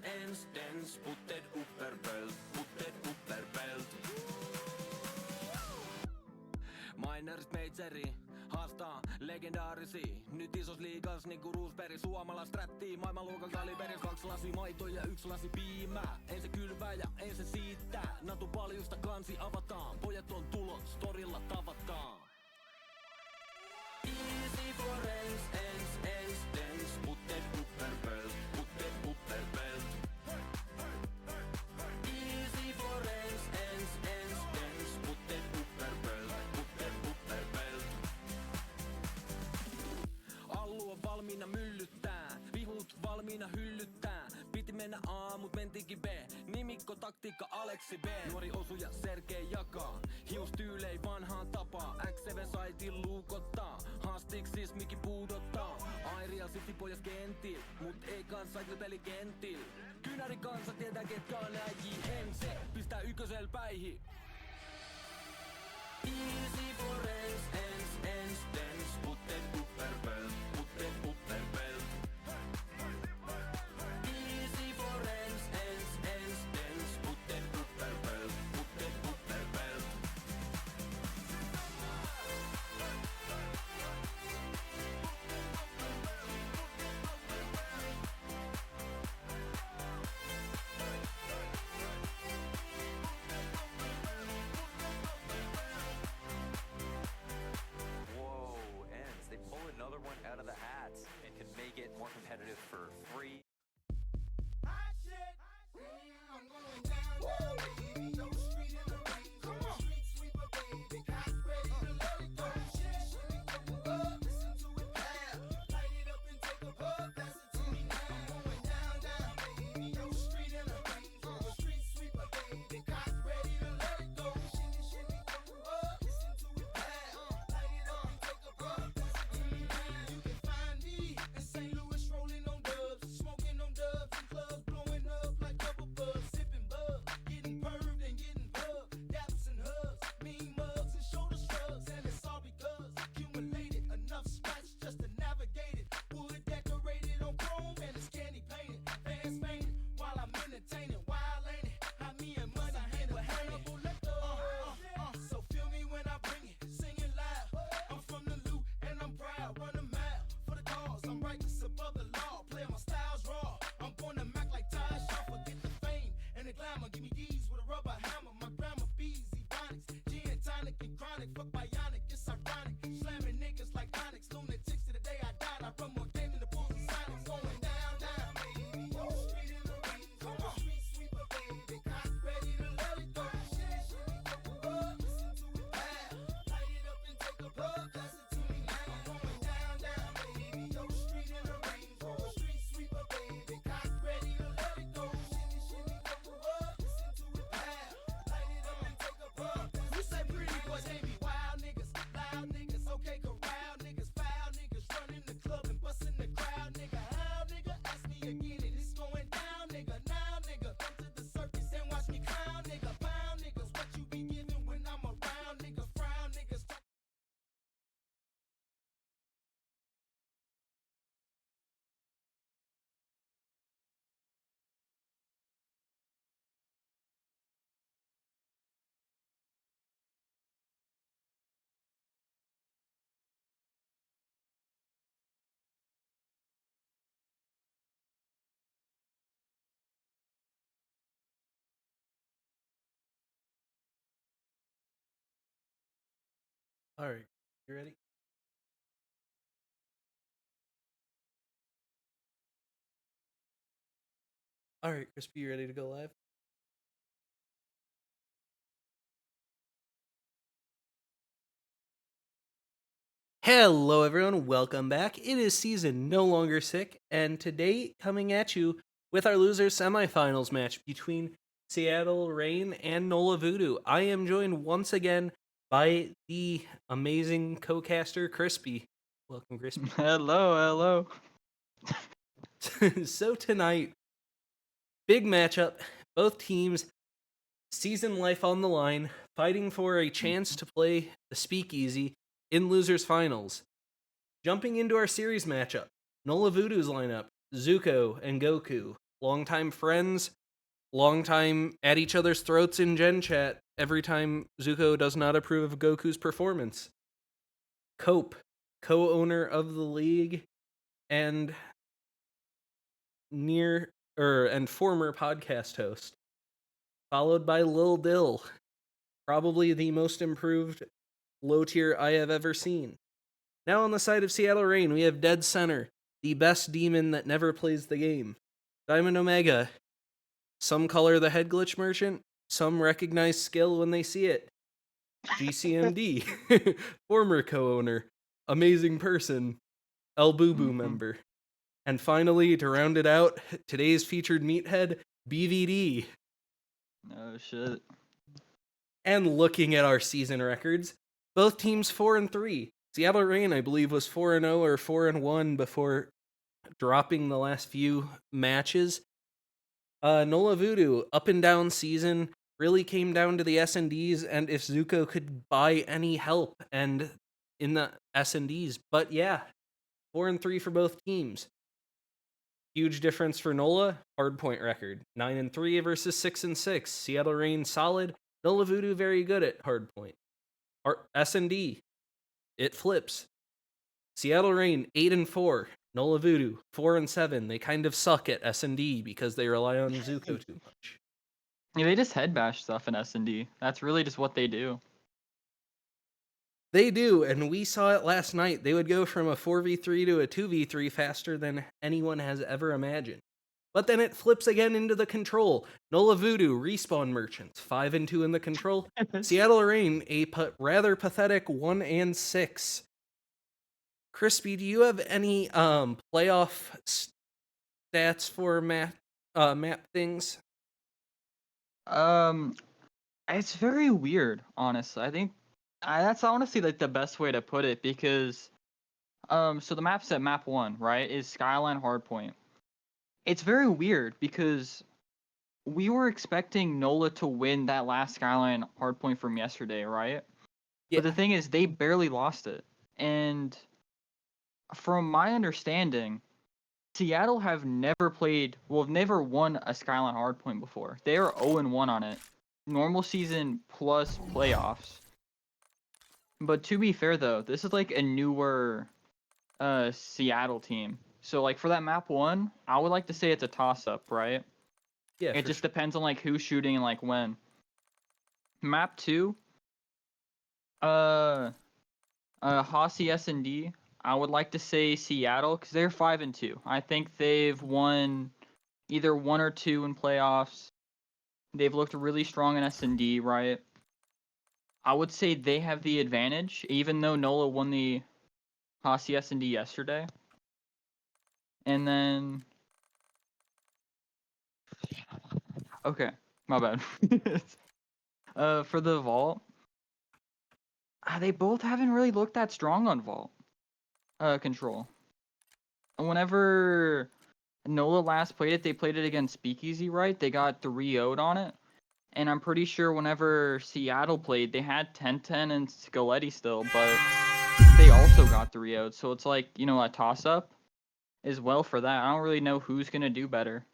ens, putted upperbelt. Minerit Majori haastaa legendaarisi. Nyt isos liigas niinku Roosberg, suomalais rättii. Maailmanluokan kaliberis, 2 lasi maito ja 1 lasi piimää. En se kylvää ja en se siittää. Natu paljusta kansi avataan. Pojat on tulos, torilla tavataan. Easy for ens, putted upperbelt. Easy for ens, putted upperbelt. Allu on valmiina myllyttää, vihut valmiina hyllyttää. Piti mennä A, mut mentikin B. Nimikko, taktiikka, Aleksi B. Nuori osuja Sergei jakaa, hiustyylei vanhaan tapaa. X7 saitin luukottaa, haastiksis miki puudottaa. Airia City pojas kentil, mut ei kans cycle-peli kentil. Kynäri kansa tietää ketkä on äijii. En se pistää ykkösel päihin. Easy for ens, putted upperbelt. Easy for ens, putted upperbelt. Whoa, ends. They pull another one out of the hat and can make it more competitive for free. Hot shit. I'm going down, baby. Yo, street in the rain. Come on. Street sweeper, baby. Got ready to let it go. Shit, go up. Listen to it loud. Light it up and take a puff. Pass it to me now. I'm going down, baby. Yo, street in the rain. Street sweeper, baby. Got ready to let it go. Shit, go up. Listen to it loud. Light it up and take a puff. Pass it to me now. You can find me in St. Louis rolling on dubs, smoking on dubs in clubs, blowing up like bubble buzz, sipping bub, getting perved and getting pubbed, daps and hugs, mean mugs and shoulder shrugs, and it's all because accumulated enough scratch just to navigate it. Wood decorated on chrome and it's candy painted, fans fainted while I'm entertaining. Wild ain't it? How me and money hand with Hannibal Lecter. So feel me when I bring it, sing it loud. I'm from the loot and I'm proud, run a mile for the cause. I'm righteous above the law, play my styles raw. I'm born to Mac like Ty Shaw, forget the fame and the glamour. Give me these with a rubber hammer. My grandma bees, ebonics, gin, tonic, and chronic. Fuck bionic, it's ironic. Slamming niggas like Onyx, lunatics to the day I died. I run more game than the Bulls and Sonics. Going down, baby. Yo, street in the rain. Come on. Street sweeper, baby. Got ready to let it go. Shit, go up. Listen to it loud. Light it up and take a puff. Pass it to me now. I'm going down, baby. Yo, street in the rain. Street sweeper, baby. Got ready to let it go. Shimmy, go up. Listen to it loud. Light it up and take a puff. You say pretty boys, they be wild niggas, loud niggas, okay, corral niggas, foul niggas, running the club and busting the crowd, nigga. How, nigga? Ask me again, and it's going down, nigga. Now, nigga, come to the circus and watch me clown, nigga. Pound niggas, what you be giving when I'm around, nigga? Frown niggas. All right, you ready? All right, Crispy, you ready to go live? Hello, everyone. Welcome back. It is season No Longer Sick, and today coming at you with our losers semifinals match between Seattle Reign and Nola Voodoo. I am joined once again by the amazing co-caster Crispy. Welcome, Crispy. Hello. So tonight, big matchup. Both teams, season life on the line, fighting for a chance to play the Speakeasy in losers finals. Jumping into our series matchup, Nola Voodoo's lineup, Zuko and Goku, longtime friends, longtime at each other's throats in Gen Chat every time Zuko does not approve of Goku's performance. Cope, co-owner of the league and former podcast host, followed by Lil Dill, probably the most improved low tier I have ever seen. Now on the side of Seattle Reign, we have Dead Center, the best demon that never plays the game. Diamond Omega, some color the head glitch merchant, some recognize skill when they see it. GCMD, former co-owner, amazing person, El Boo Boo member. And finally, to round it out, today's featured meathead, BVD. Oh shit. And looking at our season records, both teams 4-3. Seattle Reign, I believe, was 4-0 or 4-1 before dropping the last few matches. Nola Voodoo, up and down season, really came down to the S&Ds and if Zuko could buy any help and in the S&Ds. But yeah, 4-3 for both teams. Huge difference for Nola, hardpoint record. 9-3 versus 6-6. Seattle Reign solid. Nola Voodoo very good at hardpoint. S&D, it flips. Seattle Reign 8-4. Nola Voodoo 4-7. They kind of suck at S&D because they rely on Zuko too much. Yeah, they just head bash stuff in S&D. That's really just what they do. They do, and we saw it last night. They would go from a 4v3 to a 2v3 faster than anyone has ever imagined. But then it flips again into the control. Nola Voodoo, Respawn Merchants, 5-2 in the control. Seattle Reign, a rather pathetic 1-6. Crispy, do you have any playoff stats for map things? It's very weird, honestly. I think that's honestly like the best way to put it because so the map's at map 1, right? Is Skyline Hardpoint. It's very weird because we were expecting Nola to win that last Skyline Hardpoint from yesterday, right? Yeah. But the thing is, they barely lost it. And from my understanding, Seattle have never won a Skyline Hardpoint before. They are 0-1 on it. Normal season plus playoffs. But to be fair though, this is like a newer Seattle team. So like for that map 1, I would like to say it's a toss-up, right? Yeah, It just depends on like who's shooting and like when. Map 2, Hossie S&D, I would like to say Seattle because they're 5-2. I think they've won either 1 or 2 in playoffs. They've looked really strong in S&D, right? I would say they have the advantage, even though Nola won the Hossie S&D yesterday. And then... Okay, my bad. For the Vault, they both haven't really looked that strong on Vault control. Whenever Nola last played it, they played it against Speakeasy, right? They got 3-0'd on it. And I'm pretty sure whenever Seattle played, they had 10-10 and Scaletti still, but they also got 3-0'd. So it's like, you know, a toss-up as well for that. I don't really know who's going to do better.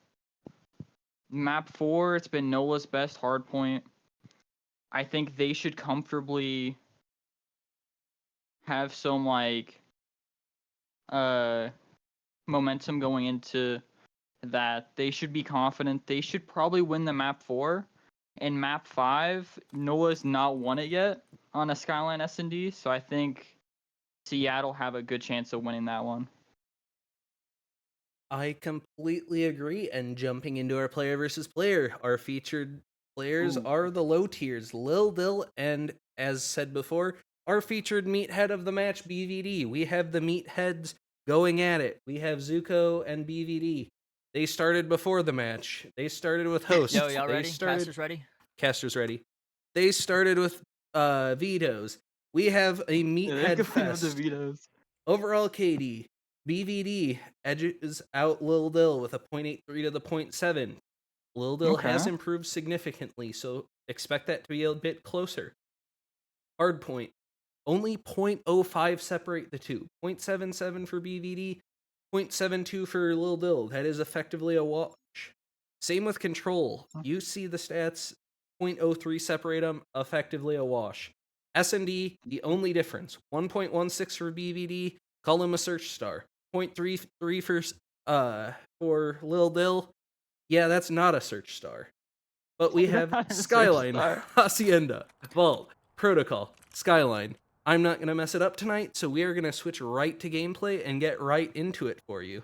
Map 4, it's been Nola's best hardpoint. I think they should comfortably have some, like, momentum going into that. They should be confident. They should probably win the map 4. And map 5, Nola's not won it yet on a Skyline S&D, so I think Seattle have a good chance of winning that one. I completely agree. And jumping into our player versus player, our featured players are the low tiers, Lil Dill, and as said before, our featured meathead of the match, BVD. We have the meatheads going at it. We have Zuko and BVD. They started before the match. They started with hosts. Yo, y'all ready? Casters ready? Casters ready. They started with vetoes. We have a meathead fest. The vetoes. Overall KD, BVD edges out Lil Dill with a 0.83 to the 0.7. Lil Dill has improved significantly, so expect that to be a bit closer. Hardpoint, only 0.05 separate the two. 0.77 for BVD, 0.72 for Lil Dill. That is effectively a wash. Same with control. Hmm. You see the stats, 0.03 separate them, effectively a wash. S&D, the only difference, 1.16 for BVD, call him a search star. 0.33 for Lil Dill, yeah, that's not a search star. But we have Not a search Skyline, star. Hacienda, Vault, Protocol, Skyline. I'm not going to mess it up tonight, so we are going to switch right to gameplay and get right into it for you.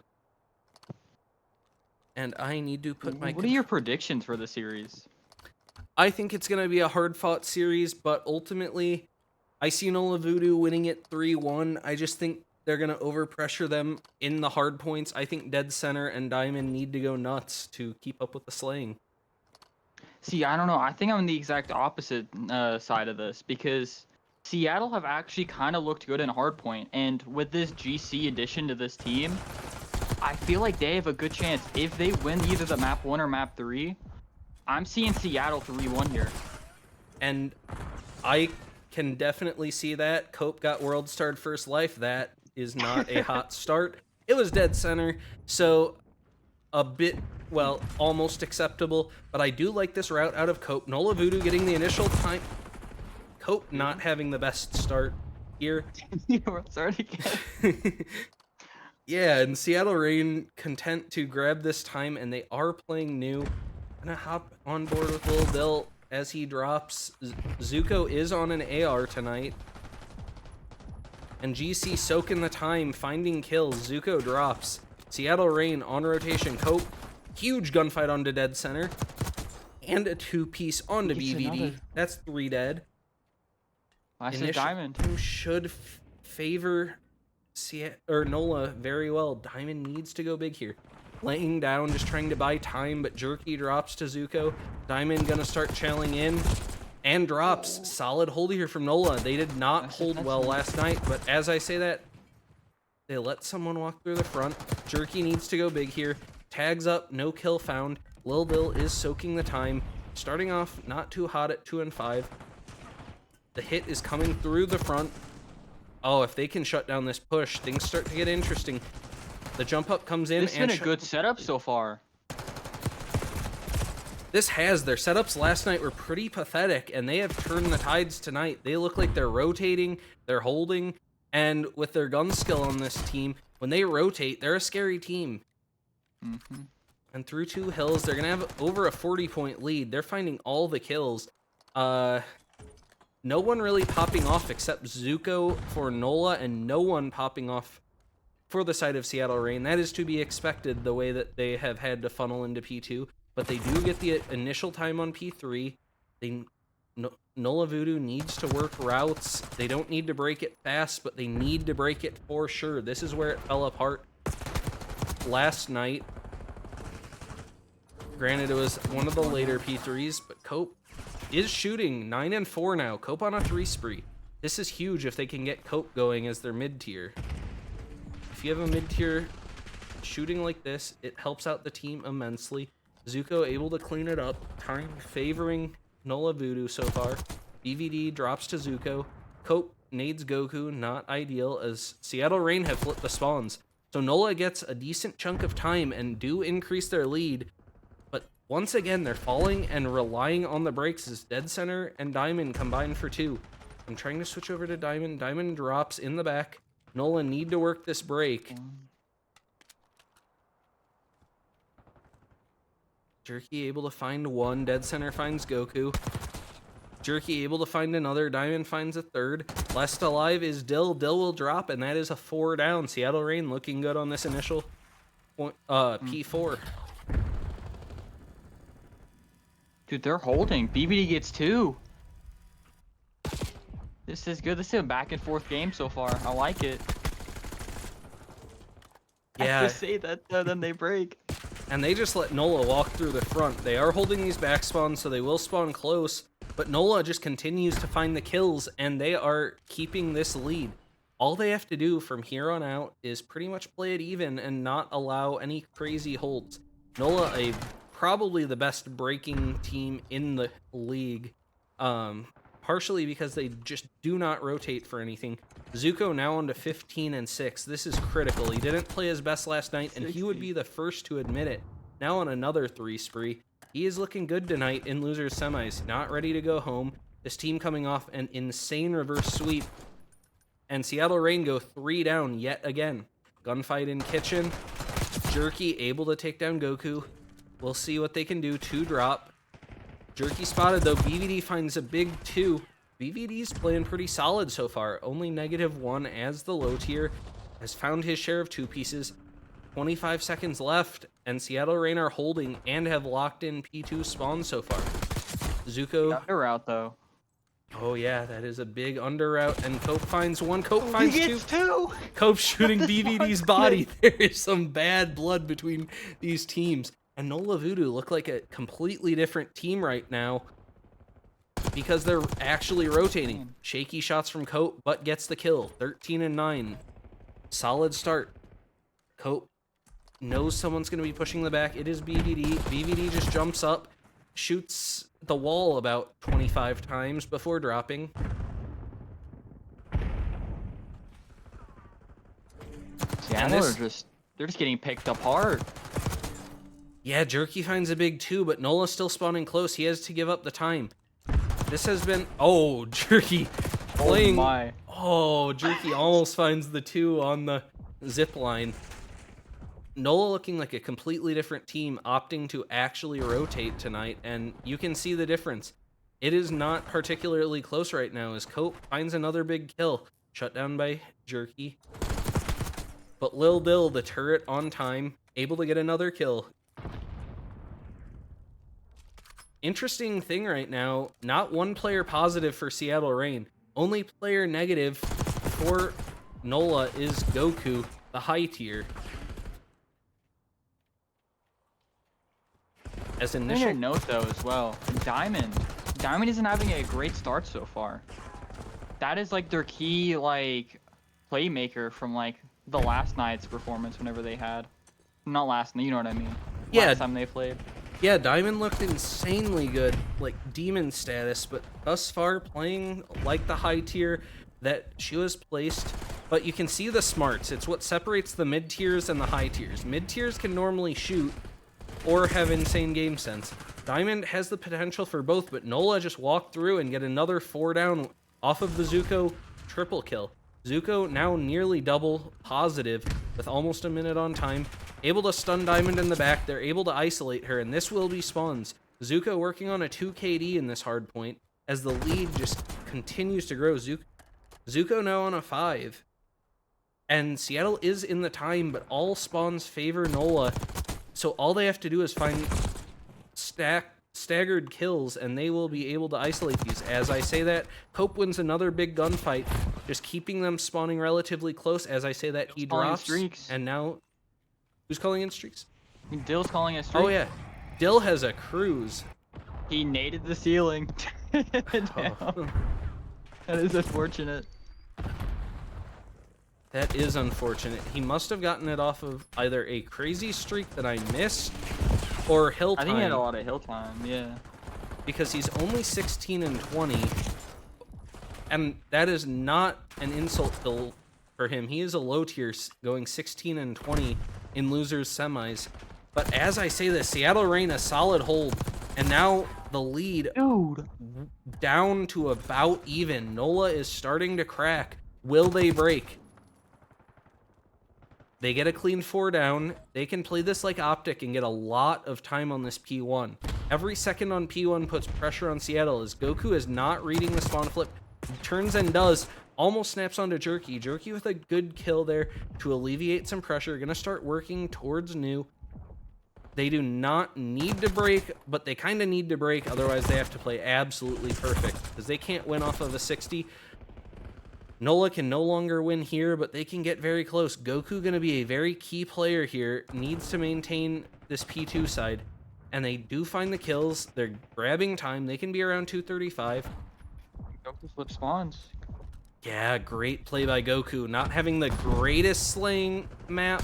And I need to put my... What are your predictions for the series? I think it's going to be a hard-fought series, but ultimately, I see Nola Voodoo winning it 3-1. I just think they're going to overpressure them in the hard points. I think Dead Center and Diamond need to go nuts to keep up with the slaying. See, I don't know. I think I'm on the exact opposite side of this because Seattle have actually kind of looked good in hardpoint, and with this GC addition to this team, I feel like they have a good chance. If they win either the map 1 or map 3, I'm seeing Seattle 3-1 here. And I can definitely see that. Cope got world starred first life. That is not a hot start. It was Dead Center, so a bit, well, almost acceptable. But I do like this route out of Cope. Nola Voodoo getting the initial time. Cope not having the best start here. Sorry again. Yeah, and Seattle Reign content to grab this time, and they are playing new. Gonna hop on board with Lil Dill as he drops. Zuko is on an AR tonight. And GC soaking the time, finding kills. Zuko drops. Seattle Reign on rotation. Cope, huge gunfight onto Dead Center. And a 2-piece onto He gets BVD. another. That's 3 dead. I said Initial Diamond. team should favor Nola very well. Diamond needs to go big here. Laying down, just trying to buy time, but Jerky drops to Zuko. Diamond gonna start challing in. And drops. Solid hold here from Nola. They did not hold well last night, but as I say that, they let someone walk through the front. Jerky needs to go big here. Tags up, no kill found. Lil Bill is soaking the time. Starting off not too hot at 2 and 5. The hit is coming through the front. Oh, if they can shut down this push, things start to get interesting. The jump up comes in. This has been a good setup so far. This has. Their setups last night were pretty pathetic, and they have turned the tides tonight. They look like they're rotating, they're holding, and with their gun skill on this team, when they rotate, they're a scary team. Mm-hmm. And through 2 hills, they're going to have over a 40-point lead. They're finding all the kills. No one really popping off except Zuko for Nola, and no one popping off for the side of Seattle Reign. That is to be expected, the way that they have had to funnel into P2. But they do get the initial time on P3. Nola Voodoo needs to work routes. They don't need to break it fast, but they need to break it for sure. This is where it fell apart last night. Granted, it was one of the later P3s, but Cope is shooting 9 and 4 now. Cope on a 3 spree. This is huge if they can get Cope going as their mid-tier. If you have a mid-tier shooting like this, it helps out the team immensely. Zuko able to clean it up. Time favoring Nola Voodoo so far. BVD drops to Zuko. Cope nades Goku. Not ideal as Seattle Reign have flipped the spawns. So Nola gets a decent chunk of time and do increase their lead. But once again, they're falling and relying on the breaks as Dead Center and Diamond combine for 2. I'm trying to switch over to Diamond. Diamond drops in the back. Nola need to work this break. Jerky able to find 1. Dead Center finds Goku. Jerky able to find another. Diamond finds a 3rd. Last alive is Dill. Dill will drop, and that is a 4 down. Seattle Reign looking good on this initial point, P4. Dude, they're holding. BBD gets 2. This is good. This is a back and forth game so far. I like it. Yeah. I just say that, then they break. And they just let Nola walk through the front. They are holding these back spawns, so they will spawn close. But Nola just continues to find the kills, and they are keeping this lead. All they have to do from here on out is pretty much play it even and not allow any crazy holds. Nola, probably the best breaking team in the league. Partially because they just do not rotate for anything. Zuko now on to 15 and 6. This is critical. He didn't play his best last night, and he would be the first to admit it. now on another 3 spree. He is looking good tonight in losers semis, not ready to go home. This team coming off an insane reverse sweep. And Seattle Reign go 3 down yet again. Gunfight in kitchen. Jerky able to take down Goku. We'll see what they can do. 2 drop. Jerky spotted though. BVD finds a big 2. BVD's playing pretty solid so far. Only -1 as the low tier has found his share of 2 pieces. 25 seconds left, and Seattle Reign are holding and have locked in P2 spawn so far. Zuko. Under route though. Oh yeah, that is a big under route, and Cope finds 1. Cope finds 2. He gets 2. Cope shooting BVD's body. There is some bad blood between these teams. And Nola Voodoo look like a completely different team right now because they're actually rotating. Shaky shots from Cope, but gets the kill. 13-9. Solid start. Cope knows someone's going to be pushing the back. It is BVD. BVD just jumps up, shoots the wall about 25 times before dropping. Seattle are they're just getting picked apart. Yeah, Jerky finds a big 2, but Nola's still spawning close. He has to give up the time. This has been... Oh, Jerky playing... Oh my. Oh, Jerky almost finds the 2 on the zip line. Nola looking like a completely different team, opting to actually rotate tonight, and you can see the difference. It is not particularly close right now as Cope finds another big kill. Shut down by Jerky. But Lil Dill, the turret on time, able to get another kill. Interesting thing right now, not one player positive for Seattle Reign. Only player negative for Nola is Goku, the high tier. As I initial should note though as well, Diamond isn't having a great start so far. That is like their key like playmaker from like the last night's performance whenever they had. Not last night, you know what I mean. Yeah. Last time they played. Yeah, Diamond looked insanely good, like demon status, but thus far playing like the high tier that she was placed. But you can see the smarts. It's what separates the mid tiers and the high tiers. Mid tiers can normally shoot or have insane game sense. Diamond has the potential for both, but Nola just walked through and get another 4 down off of the Zuko triple kill. Zuko now nearly double positive with almost a minute on time. Able to stun Diamond in the back. They're able to isolate her, and this will be spawns. Zuko working on a 2 KD in this hard point as the lead just continues to grow. Zuko now on a 5. And Seattle is in the time, but all spawns favor Nola. So all they have to do is find staggered kills, and they will be able to isolate these. As I say that, Cope wins another big gunfight, just keeping them spawning relatively close. As I say that, he drops, streaks. and now... Who's calling in streaks? Dill's calling a streak. Oh yeah, Dill has a cruise. He naded the ceiling. Oh. That is unfortunate. That is unfortunate. He must have gotten it off of either a crazy streak that I missed or hill time. I think he had a lot of hill time, yeah. Because he's only 16-20, and that is not an insult for him. He is a low tier going 16-20 in losers semis. But as I say this, Seattle Reign a solid hold, and now the lead down to about even. Nola is starting to crack. Will they break? They get a clean 4 down. They can play this like Optic and get a lot of time on this P1. Every second on P1 puts pressure on Seattle as Goku is not reading the spawn flip. He turns and does. Almost snaps onto Jerky. Jerky with a good kill there to alleviate some pressure. Gonna start working towards New. They do not need to break, but they kind of need to break. Otherwise, they have to play absolutely perfect because they can't win off of a 60. Nola can no longer win here, but they can get very close. Goku going to be a very key player here. Needs to maintain this P2 side. And they do find the kills. They're grabbing time. They can be around 235. Goku flip spawns. Yeah, great play by Goku. Not having the greatest slaying map,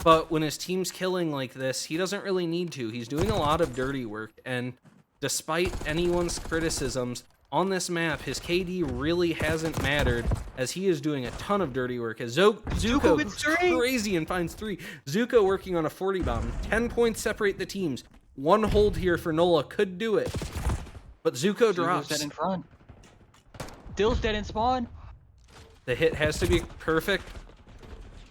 but when his team's killing like this, he doesn't really need to. He's doing a lot of dirty work, and despite anyone's criticisms, on this map, his KD really hasn't mattered, as he is doing a ton of dirty work. As Zuko gets goes 3. crazy and finds 3. Zuko working on a 40 bomb. 10 points separate the teams. One hold here for Nola could do it. But Zuko drops. Dead in front. Dill's dead in spawn. The hit has to be perfect.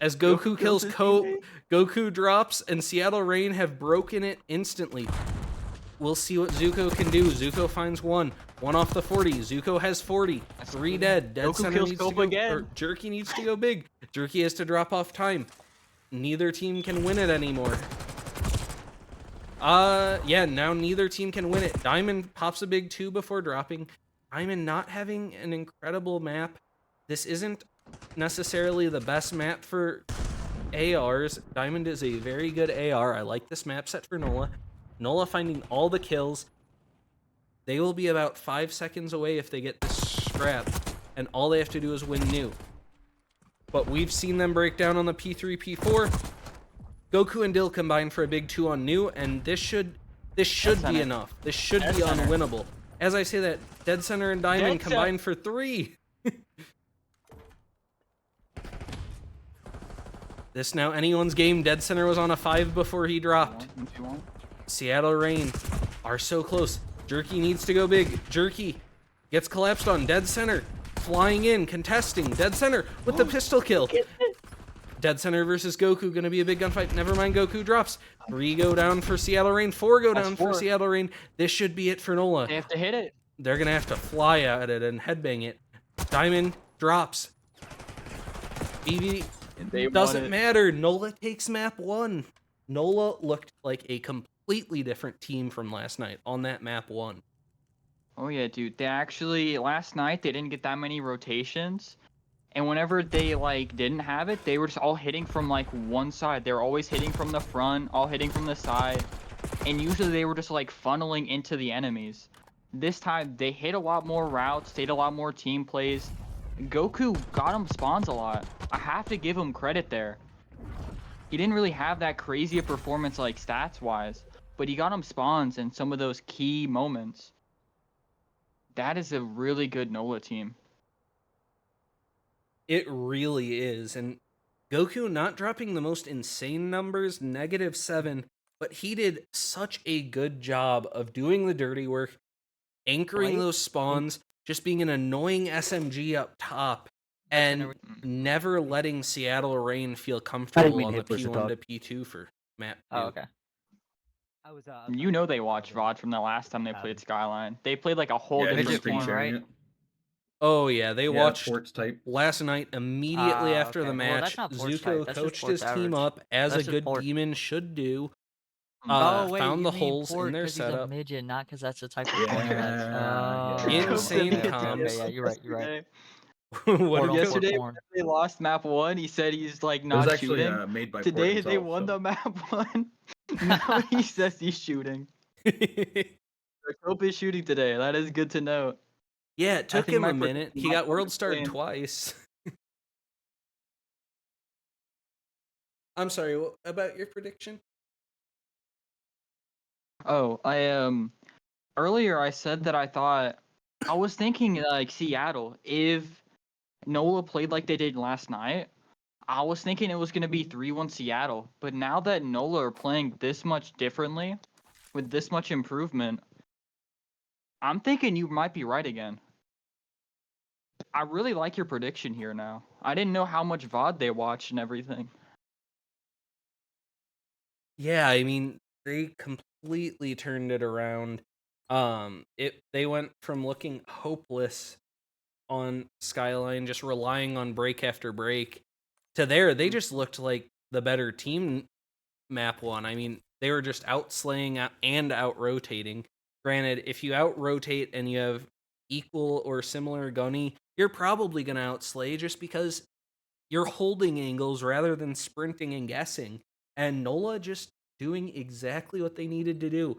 As Goku kills his Ko, teammate. Goku drops, and Seattle Rain have broken it instantly. We'll see what Zuko can do. Zuko finds 1. 1 off the 40. Zuko has 40. 3 dead. Dead Goku center kills needs to Kobe go. again. Or Jerky needs to go big. Jerky has to drop off time. Neither team can win it anymore. Yeah, now neither team can win it. Diamond pops a big 2 before dropping. Diamond not having an incredible map. This isn't necessarily the best map for ARs. Diamond is a very good AR. I like this map set for Nola. Nola finding all the kills. They will be about 5 seconds away if they get this scrap, and all they have to do is win new. But we've seen them break down on the P3, P4. Goku and Dill combine for a big 2 on new, and this should be enough. This should be unwinnable. As I say that, Dead Center and Diamond combine for 3. This now anyone's game. Dead Center was on a 5 before he dropped. Seattle Rain are so close. Jerky needs to go big. Jerky gets collapsed on. Dead Center flying in, contesting. Dead Center with the pistol kill. Dead Center versus Goku, gonna be a big gunfight. Never mind, Goku drops. 3 go down for Seattle Rain. 4 go down for Seattle Rain. This should be it for Nola. They have to hit it. They're gonna have to fly at it and headbang it. Diamond drops. BB doesn't matter. Nola takes map 1. Nola looked like a completely different team from last night on that map 1. Oh yeah, dude. They actually last night they didn't get that many rotations, and whenever they like didn't have it, they were just all hitting from like one side. They were always hitting from the front, all hitting from the side, and usually they were just like funneling into the enemies. This time they hit a lot more routes, they did a lot more team plays. Goku got him spawns a lot. I have to give him credit there. He didn't really have that crazy a performance like stats wise, but he got him spawns in some of those key moments. That is a really good Nola team. It really is. And Goku not dropping the most insane numbers, -7, but he did such a good job of doing the dirty work, anchoring those spawns, just being an annoying SMG up top, and never letting Seattle Rain feel comfortable on the P1 to P2 for map 2. Oh, okay. You know they watched VOD from the last time they played Skyline. They played like a whole different midget team, form, right? right? Oh yeah, they watched sports type. last night immediately after the okay. Well, match. that's not sports Zuko type, that's just coached sports his team average. up as That's a just good port. demon should do. Oh wait, Found you the mean holes in port their 'cause he's a setup. midget, not because that's the type of Yeah, form he has. yeah. Insane Okay, comms. okay, yeah, you're right. You're right. What Portal, did port Yesterday, porn. when they lost map 1, he said he's like It was not actually shooting. made by Today Port they himself, won so. the map 1. Now he says he's shooting. Cope is shooting today. That is good to know. Yeah, it took think him my a minute. He my got world is starred playing. twice. I'm sorry, what about your prediction? Oh, I earlier I said that I was thinking like Seattle, if Nola played like they did last night, I was thinking it was gonna be 3-1 Seattle. But now that Nola are playing this much differently, with this much improvement, I'm thinking you might be right again. I really like your prediction here now. I didn't know how much VOD they watched and everything. Yeah, I mean, they completely turned it around. They went from looking hopeless on Skyline, just relying on break after break, to they just looked like the better team map 1. I mean, they were just outslaying and out-rotating. Granted, if you out-rotate and you have equal or similar gunny, you're probably going to outslay just because you're holding angles rather than sprinting and guessing. And Nola just doing exactly what they needed to do.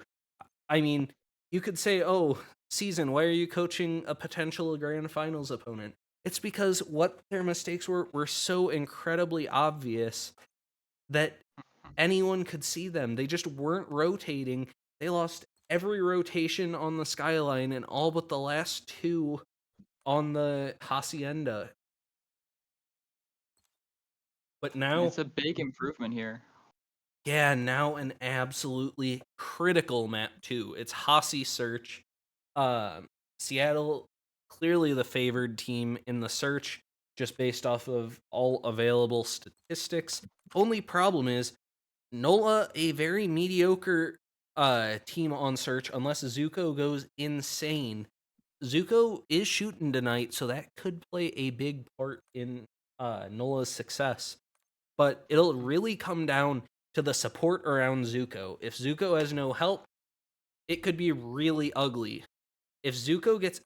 I mean, you could say, oh, Season, why are you coaching a potential grand finals opponent? It's because what their mistakes were so incredibly obvious that anyone could see them. They just weren't rotating. They lost every rotation on the Skyline and all but the last 2 on the Hacienda. But now, It's a big improvement here. yeah, now an absolutely critical map too. It's Hasi Search. Seattle, clearly the favored team in the search, just based off of all available statistics. Only problem is Nola, a very mediocre team on search, unless Zuko goes insane. Zuko is shooting tonight, so that could play a big part in Nola's success. But it'll really come down to the support around Zuko. If Zuko has no help, it could be really ugly. If Zuko gets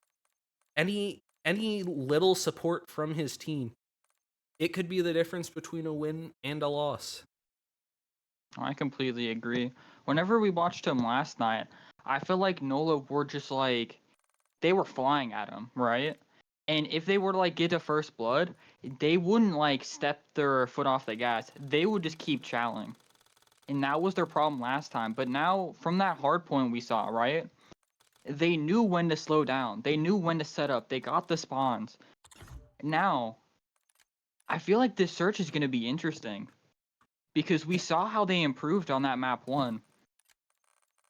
any little support from his team, it could be the difference between a win and a loss. I completely agree. Whenever we watched him last night, I feel like Nola were just like they were flying at him, right? And if they were to like get to first blood, they wouldn't like step their foot off the gas. They would just keep challenging. And that was their problem last time. But now from that hard point we saw, right? They knew when to slow down. They knew when to set up. They got the spawns. Now, I feel like this search is going to be interesting because we saw how they improved on that map 1.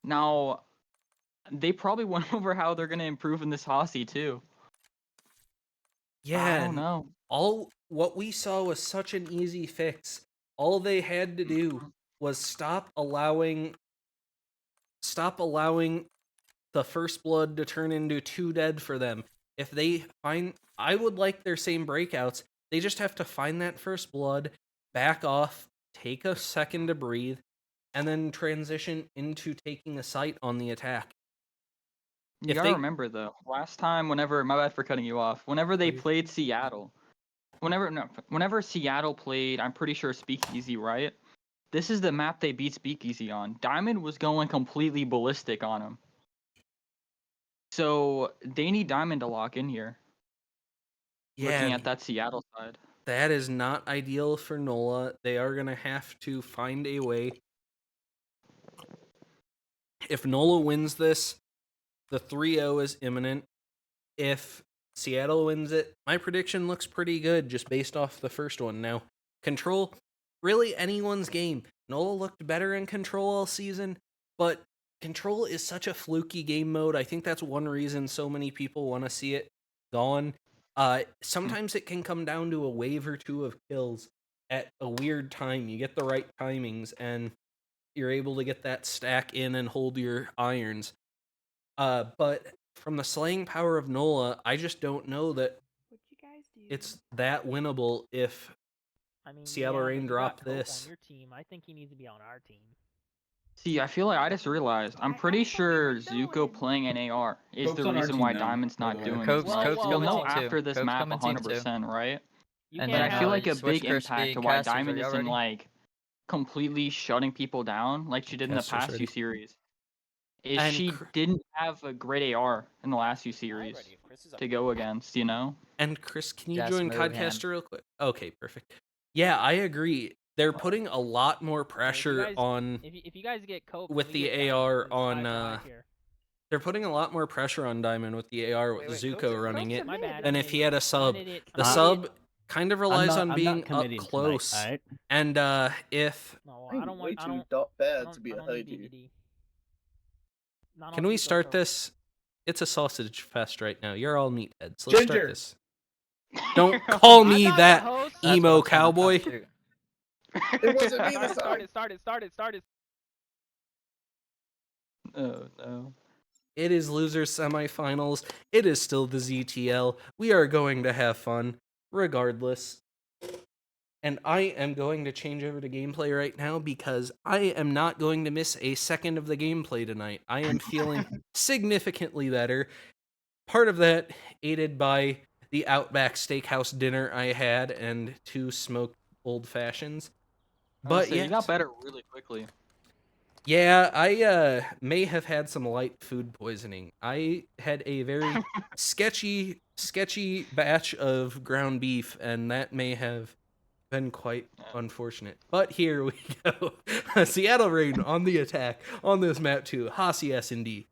Now, they probably went over how they're going to improve in this Hasi too. Yeah, I don't know. all what we saw was such an easy fix. All they had to do was stop allowing the first blood to turn into 2 dead for them. If they find, I would like their same breakouts. They just have to find that first blood, back off, take a second to breathe, and then transition into taking a site on the attack. You If gotta they- remember though, last time, whenever, my bad for cutting you off, whenever they Please. played Seattle, whenever Seattle played, I'm pretty sure Speakeasy, right? This is the map they beat Speakeasy on. Diamond was going completely ballistic on him. So they need Diamond to lock in here. Looking Yeah, at that Seattle side. that is not ideal for Nola. They are going to have to find a way. If Nola wins this, the 3-0 is imminent. If Seattle wins it, my prediction looks pretty good just based off the first one. Now, Control, really anyone's game. Nola looked better in Control all season, but Control is such a fluky game mode. I think that's one reason so many people want to see it gone. Sometimes it can come down to a wave or 2 of kills at a weird time. You get the right timings, and you're able to get that stack in and hold your irons. But from the slaying power of Nola, I just don't know that What'd you guys do? it's that winnable if I mean, Seattle yeah, Reign but you dropped got Cope this. on your team. I think he needs to be on our team. See, I feel like I just realized. I'm I pretty just thought we sure were Zuko doing. playing an AR is Cope's the on our reason team why now, Diamond's by not the way. doing Cope's as well. Cope's Whoa, You'll coming know whoa. team too. after this Cope's map coming team too. 100%, right? You And But can't I feel have. like a Switch big Curse impact being to why casters, Diamond are y'all isn't ready? like completely shutting people down like she did in the Casters past ready. few series is And she didn't have a great AR in the last few series to go against, you know? And Chris, can you Just join move Codcaster him. real quick? Okay, perfect. Yeah, I agree. They're putting a lot more Hey, if you pressure guys- on If you guys get Cope with and we the get Diamond, AR there's on, 5 for 5 here. they're putting a lot more pressure on Diamond with the AR with Zuko running it My bad. than I'm if an he had a idiot. I'm sub. an idiot. The I'm an sub idiot. kind of relies on I'm being not up committing close. tonight, alright? And if No, I'm I don't way want. I too don't. I bad don't, to be I a don't need hoodie. DDD. Not can on we Zuko start Cope. this? It's a sausage fest right now. You're all meatheads. Let's Ginger. start this. Don't call I'm me not the that host. That's emo what I'm saying, cowboy. that's true. It wasn't me this Start time. it. Start it. Oh no. It is losers semifinals. It is still the ZTL. We are going to have fun, regardless. And I am going to change over to gameplay right now because I am not going to miss a second of the gameplay tonight. I am feeling significantly better. Part of that aided by the Outback Steakhouse dinner I had and 2 smoked old fashions. But You got yes. better really quickly. Yeah, I may have had some light food poisoning. I had a very sketchy batch of ground beef, and that may have been quite unfortunate. But here we go. Seattle Reign on the attack on this map too. Hasi S&D.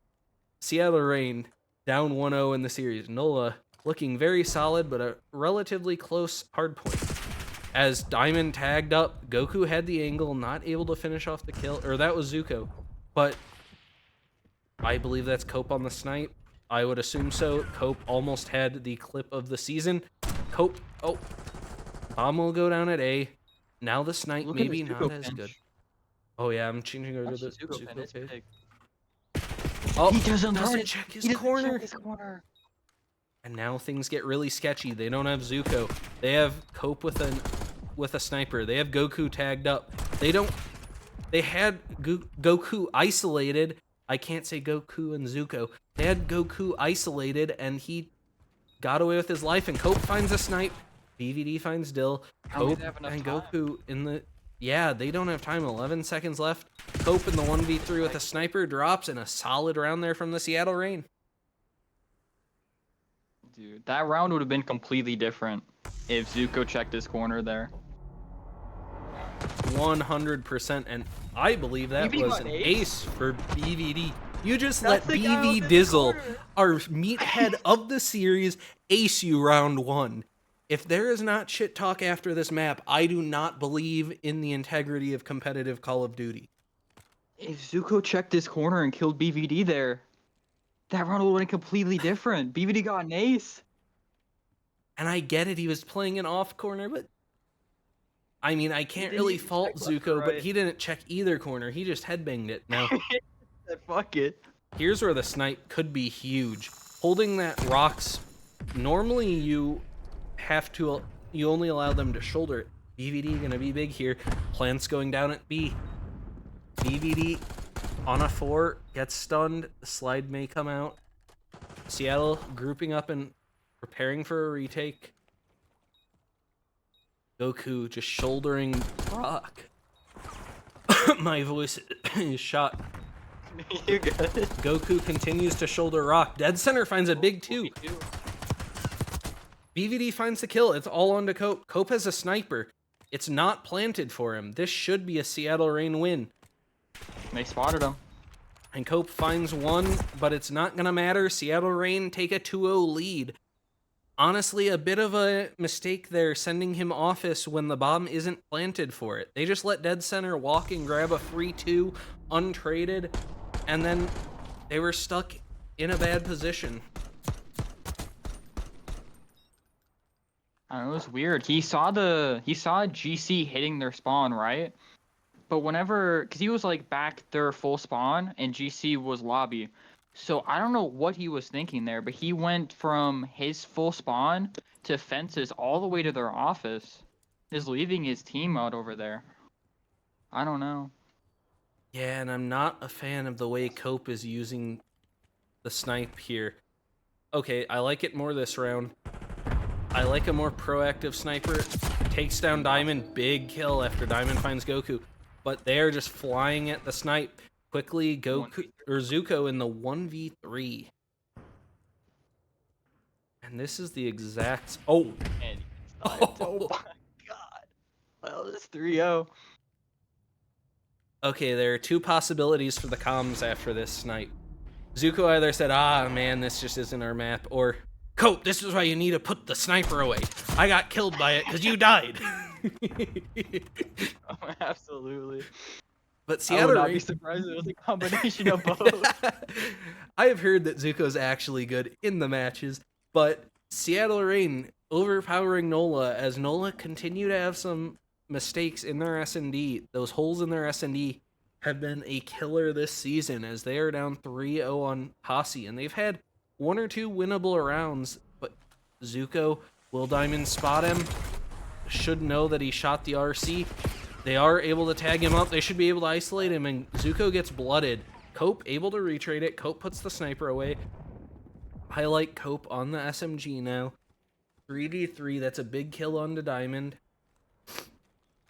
Seattle Reign down 1-0 in the series. Nola looking very solid, but a relatively close hardpoint. As Diamond tagged up, Goku had the angle, not able to finish off the kill. Or that was Zuko. But I believe that's Cope on the snipe. I would assume so. Cope almost had the clip of the season. Cope, oh. Bomb will go down at A. Now the snipe, Look at maybe the not Zuko as pinch. good. Oh yeah, I'm changing over Watch to the the Zuko pin, Zuko it's pin. big. Oh, He doesn't check his He doesn't corner. check his corner. And now things get really sketchy. They don't have Zuko. They have Cope with a sniper. They have Goku tagged up. They had Goku isolated. I can't say Goku and Zuko. They had Goku isolated, and he got away with his life. And Cope finds a snipe. BVD finds Dill. Cope and Goku in the... Yeah, they don't have time. 11 seconds left. Cope in the 1v3 with a sniper drops, and a solid round there from the Seattle Reign. Dude, that round would have been completely different if Zuko checked his corner there. 100%, and I believe that BVD was got an an ace for BVD. You just That's let the guy BV in the Dizzle, corner. our meathead of the series, ace you round 1. If there is not shit talk after this map, I do not believe in the integrity of competitive Call of Duty. If Zuko checked his corner and killed BVD there, that round would have been completely different. BVD got an ace. And I get it, he was playing an off corner, but I mean, I can't didn't really even fault check left or Zuko, but right. he didn't check either corner. He just headbanged it. Now, Fuck it. here's where the snipe could be huge. Holding that rocks, normally you only allow them to shoulder it. BVD gonna be big here. Plants going down at B. BVD on a 4, gets stunned. The slide may come out. Seattle grouping up and preparing for a retake. Goku just shouldering rock. My voice is shot. You good? Goku continues to shoulder rock. Dead Center finds a big 2. BVD finds the kill. It's all on to Cope. Cope has a sniper. It's not planted for him. This should be a Seattle Reign win. They spotted him. And Cope finds one, but it's not going to matter. Seattle Reign take a 2-0 lead. Honestly, a bit of a mistake there, sending him office when the bomb isn't planted for it. They just let Dead Center walk and grab a 3-2 untraded, and then they were stuck in a bad position. I don't know, it was weird. He saw GC hitting their spawn, right? But whenever, because he was like back their full spawn and GC was lobby. So I don't know what he was thinking there, but he went from his full spawn to fences all the way to their office. Just leaving his team out over there. I don't know. Yeah, and I'm not a fan of the way Cope is using the snipe here. Okay, I like it more this round. I like a more proactive sniper. Takes down Diamond, big kill after Diamond finds Goku. But they are just flying at the snipe. Quickly, Goku or Zuko in the 1v3. And this is the exact... Oh! And oh my god. Well, it's 3-0. Okay, there are 2 possibilities for the comms after this snipe. Zuko either said, ah, man, this just isn't our map, or, Cope, this is why you need to put the sniper away. I got killed by it because you died. Oh, absolutely. But I Seattle would not Reign... be surprised if it was a combination of both. I have heard that Zuko's actually good in the matches, but Seattle Reign overpowering Nola as Nola continue to have some mistakes in their S&D. Those holes in their S&D have been a killer this season as they are down 3-0 on Hasi, and they've had 1 or 2 winnable rounds, but Zuko, will Diamond spot him? Should know that he shot the RC. They are able to tag him up. They should be able to isolate him, and Zuko gets blooded. Cope able to retrade it. Cope puts the sniper away. I like Cope on the SMG now. 3v3, that's a big kill onto Diamond.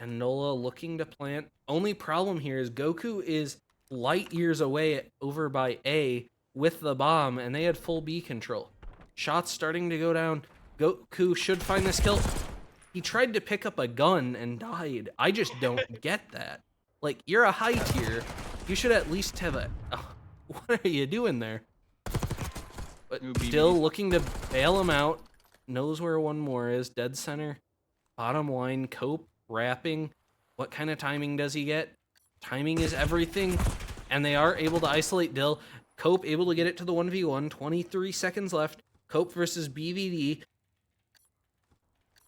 And Nola looking to plant. Only problem here is Goku is light years away over by A with the bomb, and they had full B control. Shots starting to go down. Goku should find this kill. he tried to pick up a gun and died. I just don't get that. Like, you're a high tier. You should at least have a... what are you doing there? But Ooh, BBD. still looking to bail him out. Knows where one more is. Dead center. Bottom line, Cope, wrapping. What kind of timing does he get? Timing is everything. And they are able to isolate Dill. Cope able to get it to the 1v1. 23 seconds left. Cope versus BVD.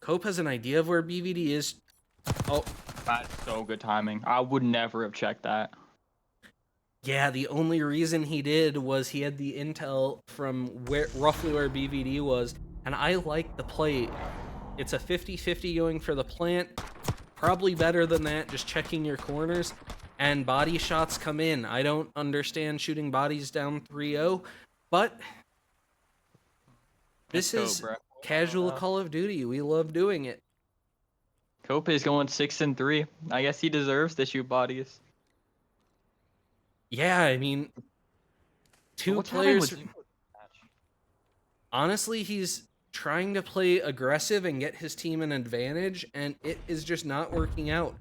Cope has an idea of where BVD is. Oh, That's so good timing. I would never have checked that. yeah, the only reason he did was he had the intel from roughly where BVD was. And I like the play. It's a 50-50 going for the plant. Probably better than that, just checking your corners. And body shots come in. I don't understand shooting bodies down 3-0, but this Let's is go, bro. casual Call of Duty. We love doing it. Cope is going 6-3. I guess he deserves to shoot bodies. Yeah, I mean, two What's happening players. with Zuko this match? Honestly, he's trying to play aggressive and get his team an advantage, and it is just not working out.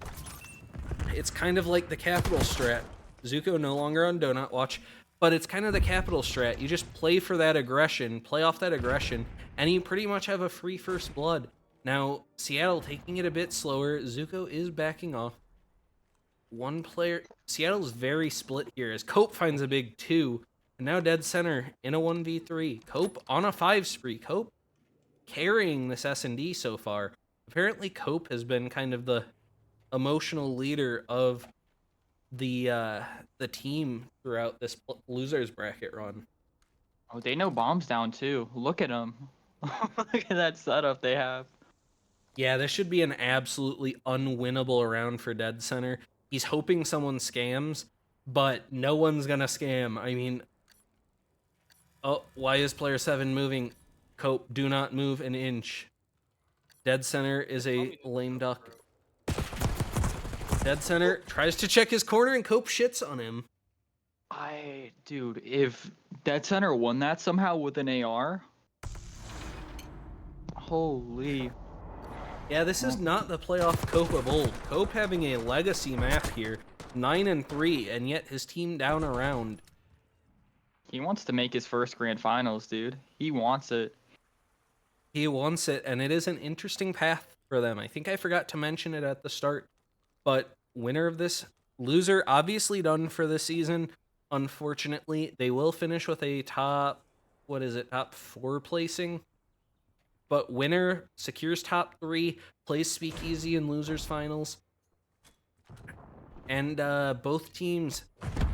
It's kind of like the Capital strat. Zuko no longer on Donut Watch, but it's kind of the Capital strat. You just play for that aggression, play off that aggression, and you pretty much have a free first blood. Now, Seattle taking it a bit slower. Zuko is backing off. One player... Seattle's very split here as Cope finds a big 2, and now dead center in a 1v3. Cope on a 5 spree. Cope carrying this S&D so far. Apparently, Cope has been kind of the emotional leader of the team throughout this losers bracket run. Oh, they know bombs down too. Look at them. Look at that setup they have. Yeah, this should be an absolutely unwinnable round for dead center. He's hoping someone scams, but no one's gonna scam. I mean, oh, why is player 7 moving? Cope, do not move an inch. Dead center is a lame duck. Dead center tries to check his corner and Cope shits on him. Dude, if Dead Center won that somehow with an AR, holy. Yeah, this is not the playoff Cope of old. Cope having a legacy map here, 9-3, and yet his team down a round. He wants to make his first grand finals, dude. He wants it. He wants it, and it is an interesting path for them. I think I forgot to mention it at the start, but winner of this, loser obviously done for this season. Unfortunately, they will finish with a top 4 placing. But winner secures top 3, plays Speakeasy in losers finals. And both teams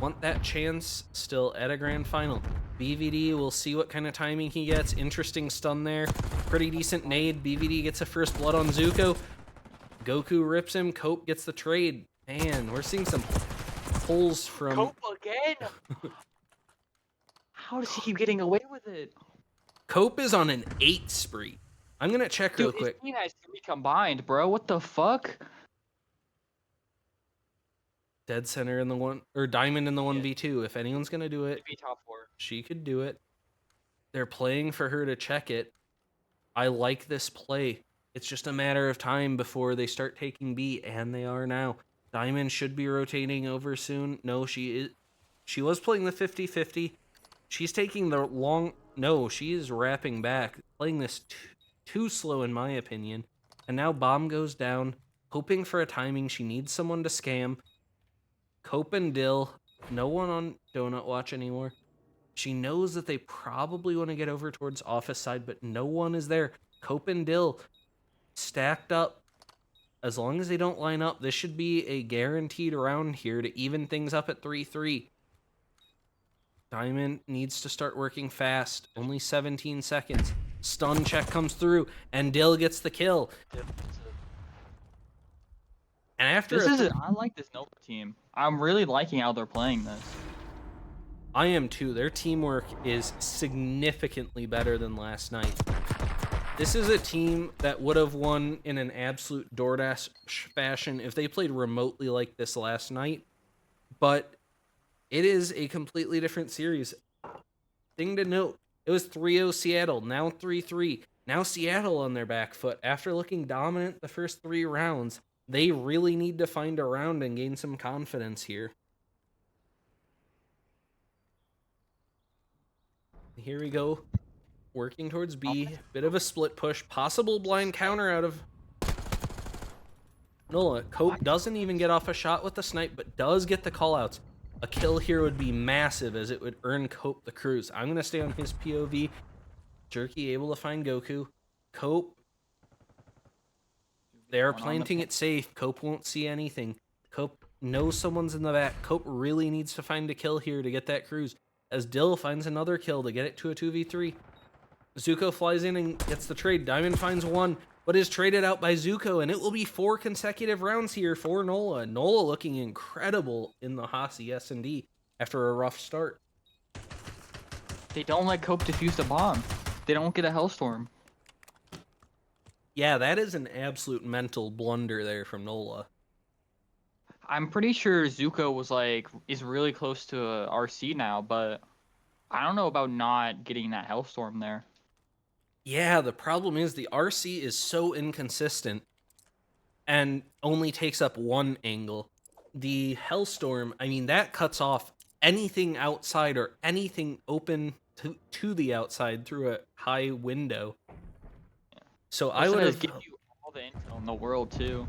want that chance still at a grand final. BVD, we'll see what kind of timing he gets. Interesting stun there. Pretty decent nade. BVD gets a first blood on Zuko. Goku rips him. Cope gets the trade. Man, we're seeing some pulls from... Cope again? How does he keep getting away with it? Cope is on an 8 spree. I'm going to check real Dude, quick. his team has 3 combined, bro. What the fuck? Dead center in the one, or Diamond in the 1v2. If anyone's going to do it, Maybe top 4. she could do it. They're playing for her to check it. I like this play. It's just a matter of time before they start taking B, and they are now. Diamond should be rotating over soon. No, she was playing the 50-50. She's taking the long... No, she is wrapping back. Playing this too slow, in my opinion. And now bomb goes down. Hoping for a timing. She needs someone to scam. Cope and Dill. No one on Donut Watch anymore. She knows that they probably want to get over towards office side, but no one is there. Cope and Dill stacked up. As long as they don't line up, this should be a guaranteed round here to even things up at 3-3. Diamond needs to start working fast. Only 17 seconds. Stun check comes through, and Dill gets the kill. And after I like this Nola team. I'm really liking how they're playing this. I am too. Their teamwork is significantly better than last night. This is a team that would have won in an absolute DoorDash fashion if they played remotely like this last night. But it is a completely different series. Thing to note, it was 3-0 Seattle, now 3-3. Now Seattle on their back foot. After looking dominant the first 3 rounds, they really need to find a round and gain some confidence here. Here we go. Working towards B. Bit of a split push. Possible blind counter out of Nola. Cope doesn't even get off a shot with the snipe, but does get the callouts. A kill here would be massive as it would earn Cope the cruise. I'm going to stay on his POV. Jerky able to find Goku. Cope. They're planting it safe. Cope won't see anything. Cope knows someone's in the back. Cope really needs to find a kill here to get that cruise. As Dill finds another kill to get it to a 2v3. Zuko flies in and gets the trade. Diamond finds one, but is traded out by Zuko, and it will be 4 consecutive rounds here for Nola. Nola looking incredible in the Hasi S&D after a rough start. They don't let Cope defuse the bomb. They don't get a Hellstorm. Yeah, that is an absolute mental blunder there from Nola. I'm pretty sure Zuko is really close to a RC now, but I don't know about not getting that Hellstorm there. Yeah, the problem is the RC is so inconsistent and only takes up one angle. The Hellstorm, I mean, that cuts off anything outside or anything open to the outside through a high window. So I would have give you all the intel in the world too.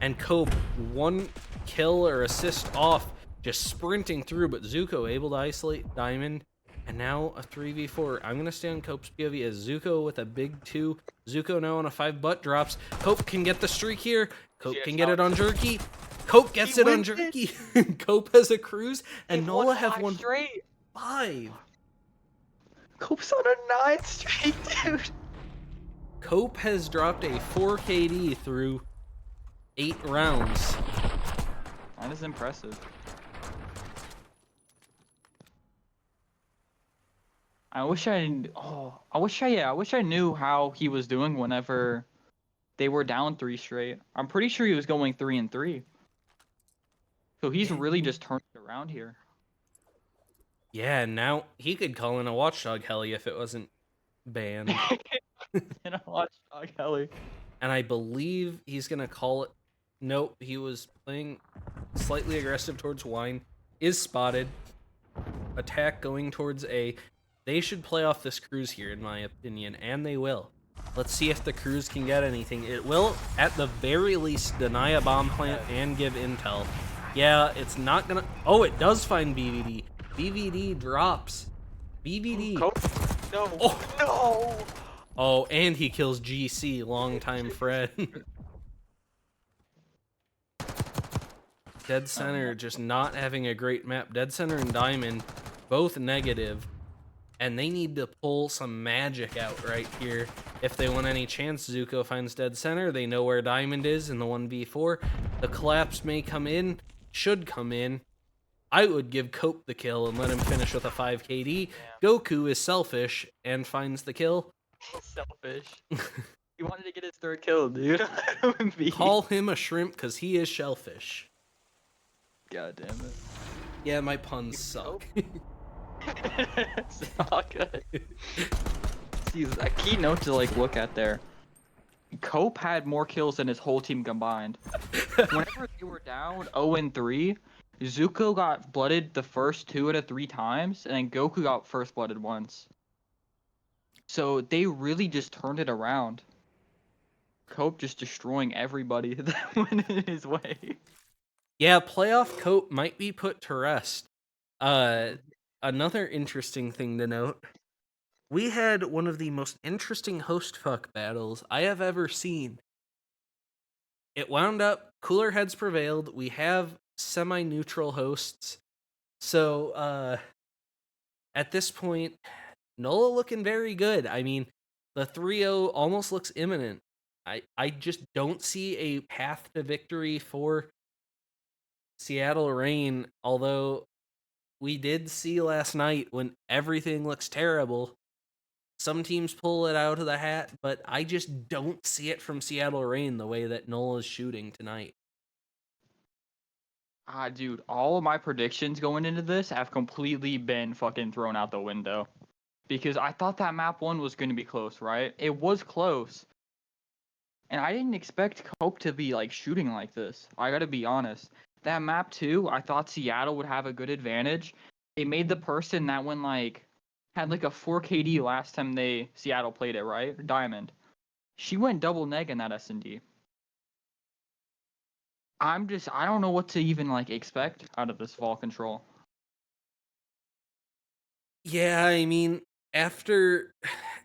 And Cope, 1 kill or assist off, just sprinting through, but Zuko able to isolate Diamond. And now a 3v4. I'm going to stay on Cope's POV as Zuko with a big 2. Zuko now on a 5 butt drops. Cope can get the streak here. Cope can get it on Jerky. Cope gets it on Jerky. Cope has a cruise, and Nola have won straight. 5. Cope's on a 9 straight, dude. Cope has dropped a 4 KD through 8 rounds. That is impressive. I wish I knew how he was doing whenever they were down 3 straight. I'm pretty sure he was going 3-3. So he's really just turned it around here. Yeah, now he could call in a Watchdog heli if it wasn't banned. In a Watchdog heli. And I believe he's going to call it. Nope, he was playing slightly aggressive towards Wine. Is spotted. Attack going towards A. They should play off this cruise here, in my opinion, and they will. Let's see if the cruise can get anything. It will, at the very least, deny a bomb plant and give intel. Yeah, it's not gonna... Oh, it does find BVD. BVD drops. BVD. No. Oh. No. Oh, and he kills GC, longtime Fred. Dead Center just not having a great map. Dead Center and Diamond, both negative. And they need to pull some magic out right here. If they want any chance, Zuko finds Dead Center. They know where Diamond is in the 1v4. The collapse may come in. Should come in. I would give Cope the kill and let him finish with a 5 KD. Goku is selfish and finds the kill. Selfish. He wanted to get his 3rd kill, dude. Call him a shrimp because he is shellfish. God damn it. Yeah, my puns suck. It's not good. See, a key note to look at there. Cope had more kills than his whole team combined. Whenever they were down 0-3, Zuko got blooded the first 2 out of 3 times, and then Goku got first blooded once. So they really just turned it around. Cope just destroying everybody that went in his way. Yeah, playoff Cope might be put to rest. Another interesting thing to note. We had one of the most interesting host fuck battles I have ever seen. It wound up, cooler heads prevailed. We have semi-neutral hosts. So, at this point, Nola looking very good. I mean, the 3-0 almost looks imminent. I just don't see a path to victory for Seattle Reign, although we did see last night when everything looks terrible. Some teams pull it out of the hat, but I just don't see it from Seattle Reign the way that Nola's shooting tonight. Dude, all of my predictions going into this have completely been fucking thrown out the window. because I thought that map 1 was going to be close, right? It was close. And I didn't expect Cope to be like shooting like this. I got to be honest. That map 2, I thought Seattle would have a good advantage. They made the person that went like had like a 4 KD last time Seattle played it, right? Diamond. She went double neg in that S&D. I don't know what to even like expect out of this Vol control. Yeah, I mean, after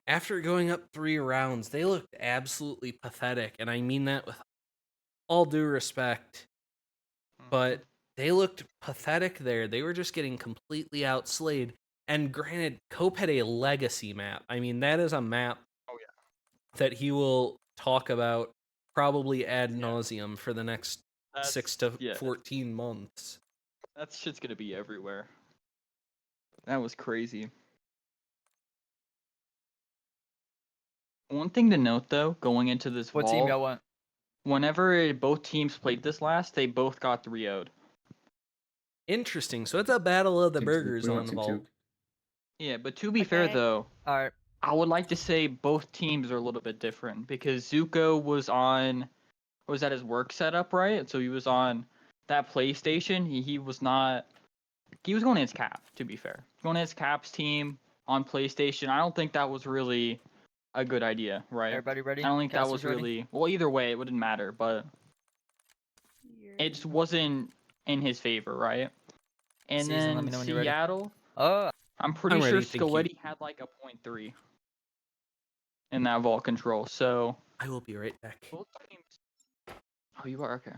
going up 3 rounds, they looked absolutely pathetic, and I mean that with all due respect. But they looked pathetic there. They were just getting completely outslayed. And granted, Cope had a legacy map. I mean, that is a map that he will talk about probably ad nauseum for the next 6 to 14 months. That shit's gonna be everywhere. That was crazy. One thing to note, though, going into this What Vol, team y'all want? whenever both teams played this last, they both got 3-0'd. Interesting. So it's a battle of the Team burgers two, on the team Vault. two. Yeah, but to be fair, though, Alright. I would like to say both teams are a little bit different because Zuko was at his work setup, right? So he was on that PlayStation. He was not. He was going to his cap, to be fair. Going to his Caps team on PlayStation. I don't think that was really a good idea, right? Everybody ready? I don't think that Casters was ready? really. Well, either way, it wouldn't matter, but it just wasn't in his favor, right? And Season, let then me know when you're ready. Seattle, Oh, I'm pretty I'm sure ready, thank you. Scoletti had like a 0.3 in that Vault control. So I will be right back. both teams. Oh, you are okay.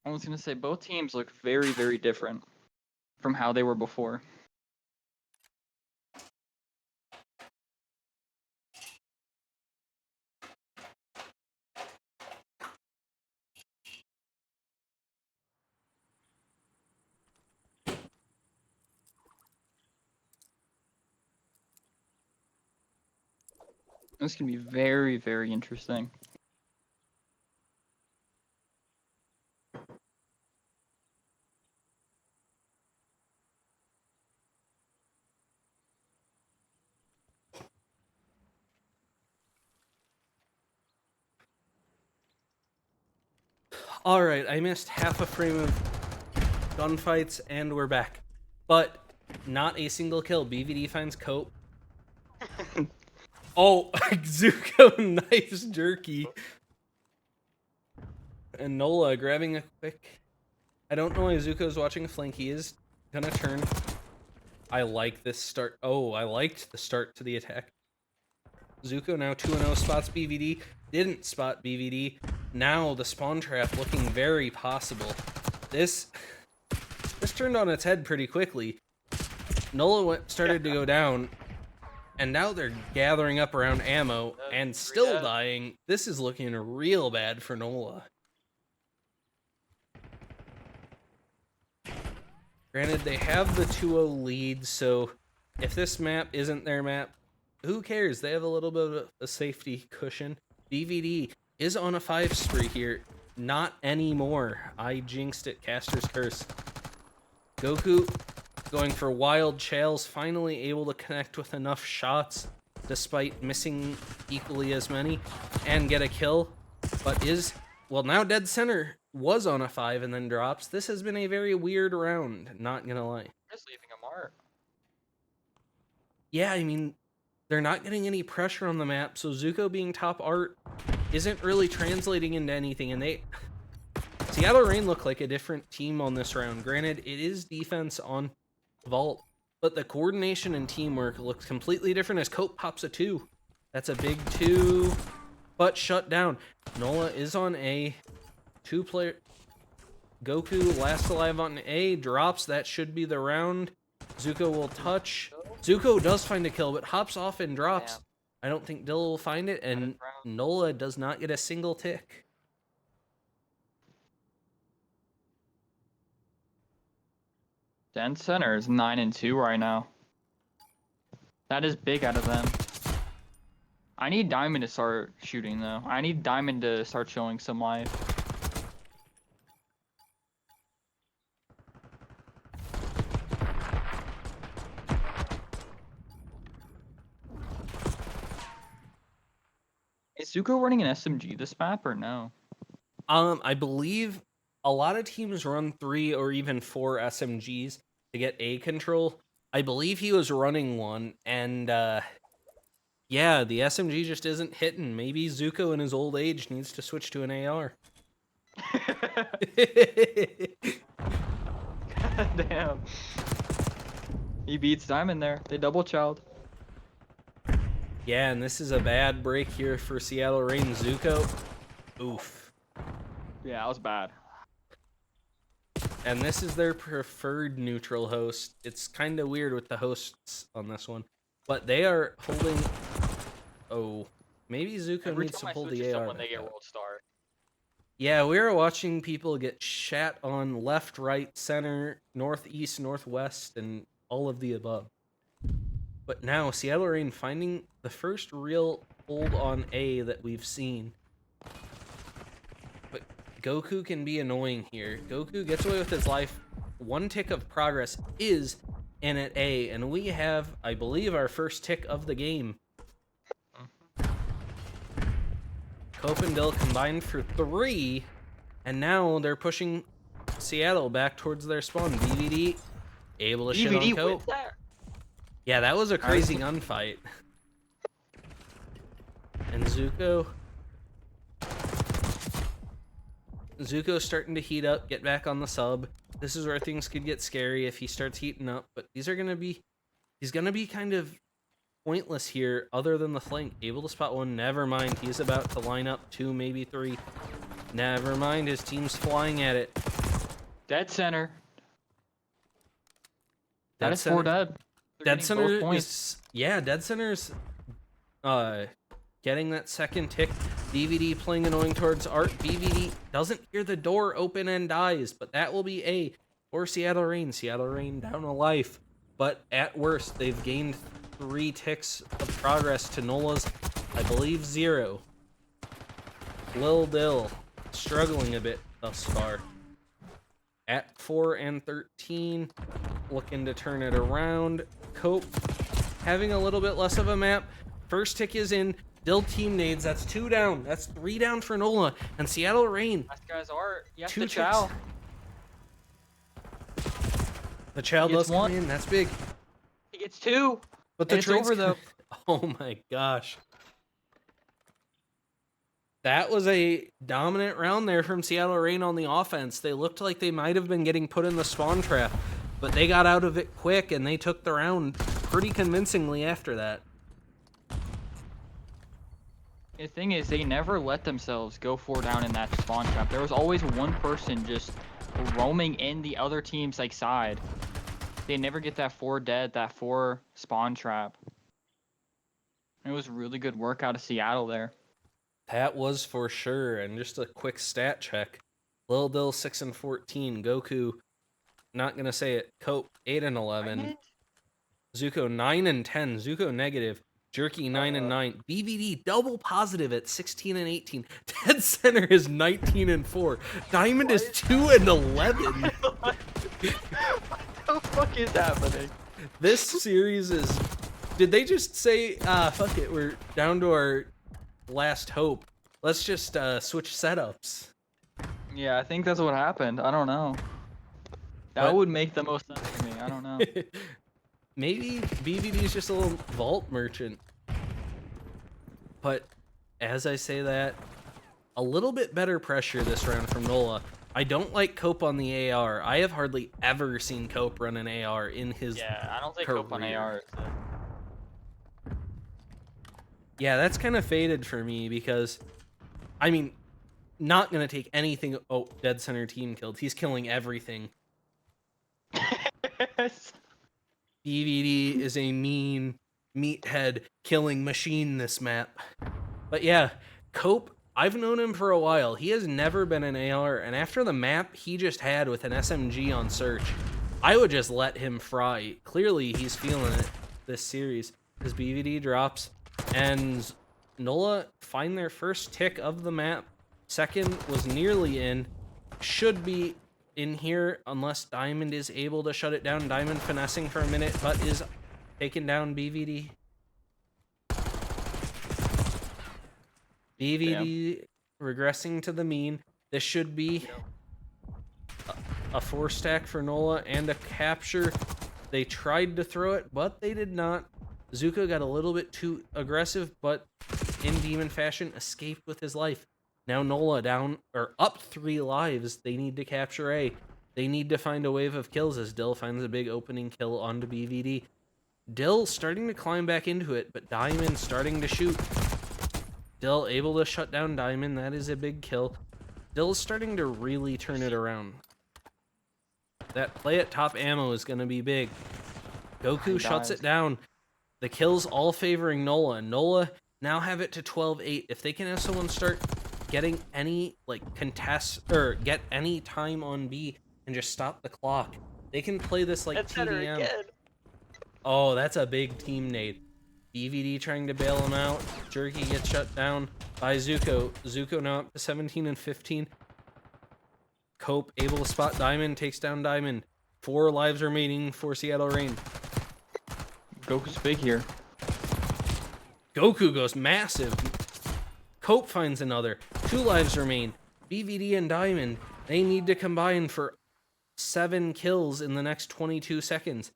I was gonna say both teams look very, very different from how they were before. This can be very, very interesting. All right, I missed half a frame of gunfights, and we're back. But not a single kill. BVD finds Cope. Oh, Zuko knifes Jerky. And Nola grabbing a quick... I don't know why Zuko's watching a flank. He is gonna turn. I like this start. Oh, I liked the start to the attack. Zuko now 2-0 spots BVD. Didn't spot BVD. Now the spawn trap looking very possible. This turned on its head pretty quickly. Nola started to go down, and now they're gathering up around ammo and still dying. This is looking real bad for Nola. Granted, they have the 2-0 lead, so if this map isn't their map, who cares? They have a little bit of a safety cushion. BVD is on a 5 spree here. Not anymore. I jinxed it. Caster's curse. Goku going for wild chails, finally able to connect with enough shots despite missing equally as many and get a kill, but well, now dead center was on a 5 and then drops. This has been a very weird round, not gonna lie. Just leaving a mark. Yeah, I mean, they're not getting any pressure on the map, so Zuko being top art isn't really translating into anything, and Seattle Reign look like a different team on this round. Granted, it is defense on Vault, but the coordination and teamwork looks completely different as Cope pops a 2. That's a big 2, but shut down. Nola is on A. 2-player. Goku last alive on A, drops. That should be the round. Zuko will touch. Zuko does find a kill, but hops off and drops. I don't think Dilla will find it, and Nola does not get a single tick. Den Center is 9-2 right now. That is big out of them. I need Diamond to start shooting, though. I need Diamond to start showing some life. Zuko running an SMG this map or no? I believe a lot of teams run 3 or even 4 SMGs to get A control. I believe he was running one, and yeah, the SMG just isn't hitting. Maybe Zuko in his old age needs to switch to an AR. God damn. He beats Diamond there. They double chowed. Yeah, and this is a bad break here for Seattle Reign. Zuko. Oof. Yeah, that was bad. And this is their preferred neutral host. It's kind of weird with the hosts on this one. But they are holding... Oh, maybe Zuko Every needs to time I pull switch the to AR. someone, they back get out. World Star. Yeah, we are watching people get shat on left, right, center, northeast, northwest, and all of the above. But now, Seattle Reign finding the first real hold on A that we've seen. But Goku can be annoying here. Goku gets away with his life. One tick of progress is in at A, and we have, I believe, our first tick of the game. Cope and Dill combined for 3, and now they're pushing Seattle back towards their spawn. BVD able to shit on DVD Cope. with that? Yeah, that was a crazy gunfight. And Zuko's starting to heat up, get back on the sub. This is where things could get scary if he starts heating up, but he's gonna be kind of pointless here other than the flank. Able to spot one, never mind. He's about to line up 2, maybe 3. Never mind, his team's flying at it. Dead center. That Dead is 4 center. dead. They're Dead getting both center points. is, yeah, Dead center's getting that second tick. BVD playing annoying towards Art. BVD doesn't hear the door open and dies, but that will be A for Seattle Reign. Seattle Reign down a life, but at worst, they've gained 3 ticks of progress to Nola's, I believe, 0. Lil Dill struggling a bit thus far. At 4 and 13, looking to turn it around. Cope having a little bit less of a map. First tick is in. Dill team nades. That's 2 down. That's 3 down for Nola. And Seattle Reign. Last guy's Art. Yes, 2 the ticks. chow. The child He does gets come 1. in. That's big. He gets 2. But the And it's trade's over, though. Oh my gosh. That was a dominant round there from Seattle Reign on the offense. They looked like they might have been getting put in the spawn trap, but they got out of it quick and they took the round pretty convincingly after that. The thing is, they never let themselves go 4 down in that spawn trap. There was always one person just roaming in the other team's side. They never get that 4 dead, that 4 spawn trap. It was really good work out of Seattle there. That was for sure. And just a quick stat check. Lil Dill 6 and 14. Goku, not gonna say it. Cope 8 and 11. Zuko 9 and 10. Zuko negative. Jerky 9 and 9. BVD double positive at 16 and 18. Dead Center is 19 and 4. Diamond is 2 and 11. What the fuck is happening? This series is... Did they just say, fuck it, we're down to our last hope. Let's just switch setups. Yeah, I think that's what happened. I don't know. That What? would make the most sense to me. I don't know. Maybe BVD's just a little vault merchant. But as I say that, a little bit better pressure this round from Nola. I don't like Cope on the AR. I have hardly ever seen Cope run an AR in his Yeah, I don't think career. Cope on AR is Yeah, that's kind of faded for me because, I mean, not going to take anything. Oh, Dead Center team killed. He's killing everything. BVD is a mean meathead killing machine this map. But yeah, Cope, I've known him for a while. He has never been an AR, and after the map he just had with an SMG on search, I would just let him fry. Clearly he's feeling it this series. His BVD drops, and Nola find their first tick of the map. Second was nearly in. Should be in here unless Diamond is able to shut it down. Diamond finessing for a minute, but is taken down. BVD BVD regressing to the mean. This should be a 4-stack for Nola and a capture. They tried to throw it, but they did not. Zuko got a little bit too aggressive, but in demon fashion, escaped with his life. Now Nola down, or up 3 lives. They need to capture A. They need to find a wave of kills as Dill finds a big opening kill onto BVD. Dill starting to climb back into it, but Diamond starting to shoot. Dill able to shut down Diamond. That is a big kill. Dill's starting to really turn it around. That play at top ammo is going to be big. Goku shuts it down. The kills all favoring Nola. Nola now have it to 12-8. If they can have someone start getting any contest or get any time on B and just stop the clock, they can play this like TDM. Oh, that's a big team nade. BVD trying to bail him out. Jerky gets shut down by Zuko. Zuko now up to 17 and 15. Cope able to spot Diamond, takes down Diamond. 4 lives remaining for Seattle Rain. Goku's big here. Goku goes massive. Cope finds another. 2 lives remain. BVD and Diamond, they need to combine for 7 kills in the next 22 seconds.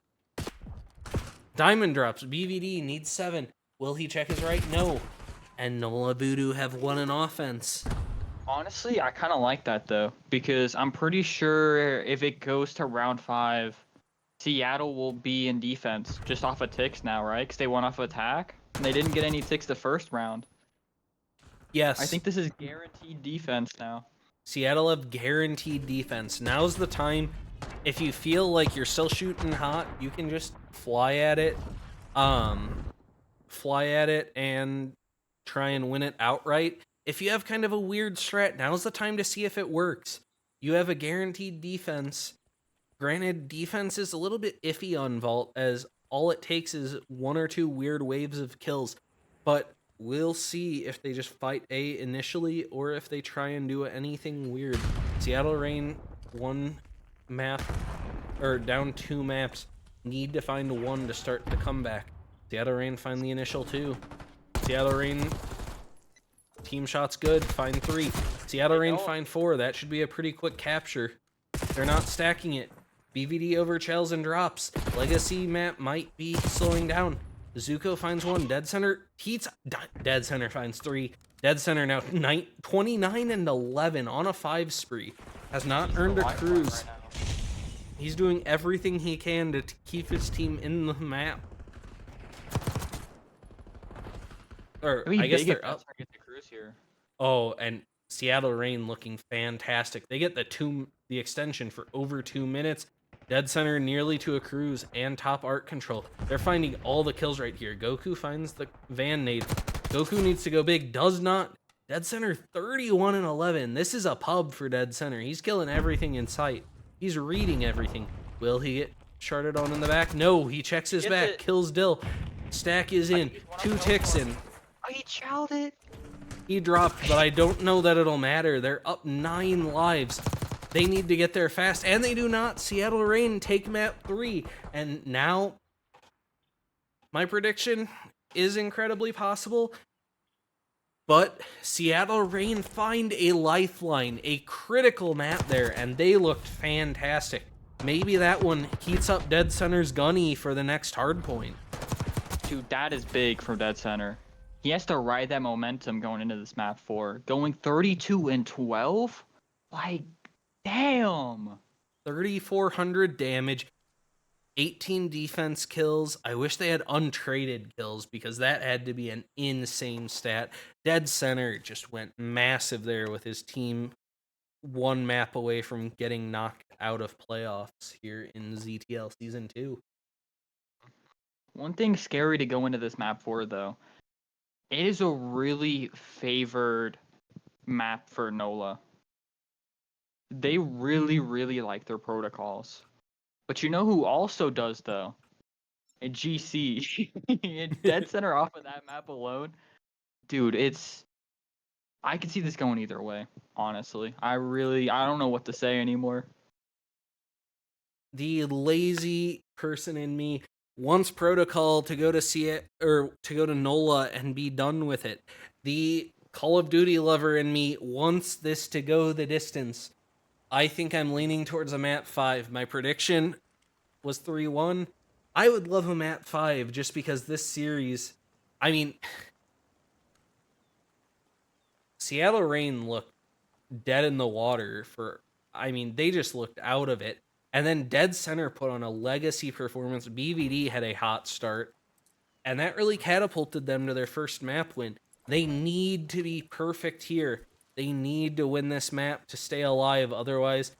Diamond drops. BVD needs 7. Will he check his right? No. And Nola Voodoo have won an offense. Honestly, I kind of like that, though, because I'm pretty sure if it goes to round 5, Seattle will be in defense just off of ticks now, right? Because they went off of attack. And they didn't get any ticks the first round. Yes. I think this is guaranteed defense now. Seattle have guaranteed defense. Now's the time. If you feel like you're still shooting hot, you can just fly at it. Fly at it and try and win it outright. If you have kind of a weird strat, now's the time to see if it works. You have a guaranteed defense. Granted, defense is a little bit iffy on Vault, as all it takes is 1 or 2 weird waves of kills. But we'll see if they just fight A initially, or if they try and do anything weird. Seattle Rain, 1 map, or down 2 maps. Need to find 1 to start the comeback. Seattle Rain find the initial 2. Seattle Rain... Team shot's good. Find 3. Seattle Rain find 4. That should be a pretty quick capture. They're not stacking it. BVD overchells and drops. Legacy map might be slowing down. Zuko finds 1. Dead Center heats. Dead Center finds 3. Dead Center now 29 and 11 on a 5 spree. Has not earned a cruise. He's doing everything he can to keep his team in the map. Or I guess they're up. Here. Oh, and Seattle Rain looking fantastic. They get the extension for over 2 minutes. Dead Center nearly to a cruise and top art control. They're finding all the kills right here. Goku finds the Van nade. Goku needs to go big. Does not. Dead Center 31 and 11. This is a pub for Dead Center. He's killing everything in sight. He's reading everything. Will he get sharded on in the back? No, he checks his back. Kills Dill. Stack is in. 2 ticks in. Oh, he chowed it. He dropped, but I don't know that it'll matter. They're up 9 lives. They need to get there fast, and they do not. Seattle Rain take map 3. And now, my prediction is incredibly possible. But Seattle Rain find a lifeline, a critical map there, and they looked fantastic. Maybe that one heats up Dead Center's gunny for the next hard point. Dude, that is big for Dead Center. He has to ride that momentum going into this map 4. Going 32 and 12? Like, damn. 3,400 damage, 18 defense kills. I wish they had untraded kills because that had to be an insane stat. Dead Center just went massive there with his team 1 map away from getting knocked out of playoffs here in ZTL Season 2. One thing scary to go into this map 4, though. It is a really favored map for Nola. They really, really like their protocols. But you know who also does, though? A GC. Dead Center off of that map alone. Dude, I can see this going either way, honestly. I don't know what to say anymore. The lazy person in me wants protocol to go to Nola and be done with it. The Call of Duty lover in me wants this to go the distance. I think I'm leaning towards a map 5. My prediction was 3-1. I would love a map 5 just because this series, I mean, Seattle Reign looked dead in the water they just looked out of it. And then Dead Center put on a legacy performance. BVD had a hot start, and that really catapulted them to their first map win. They need to be perfect here. They need to win this map to stay alive. Otherwise,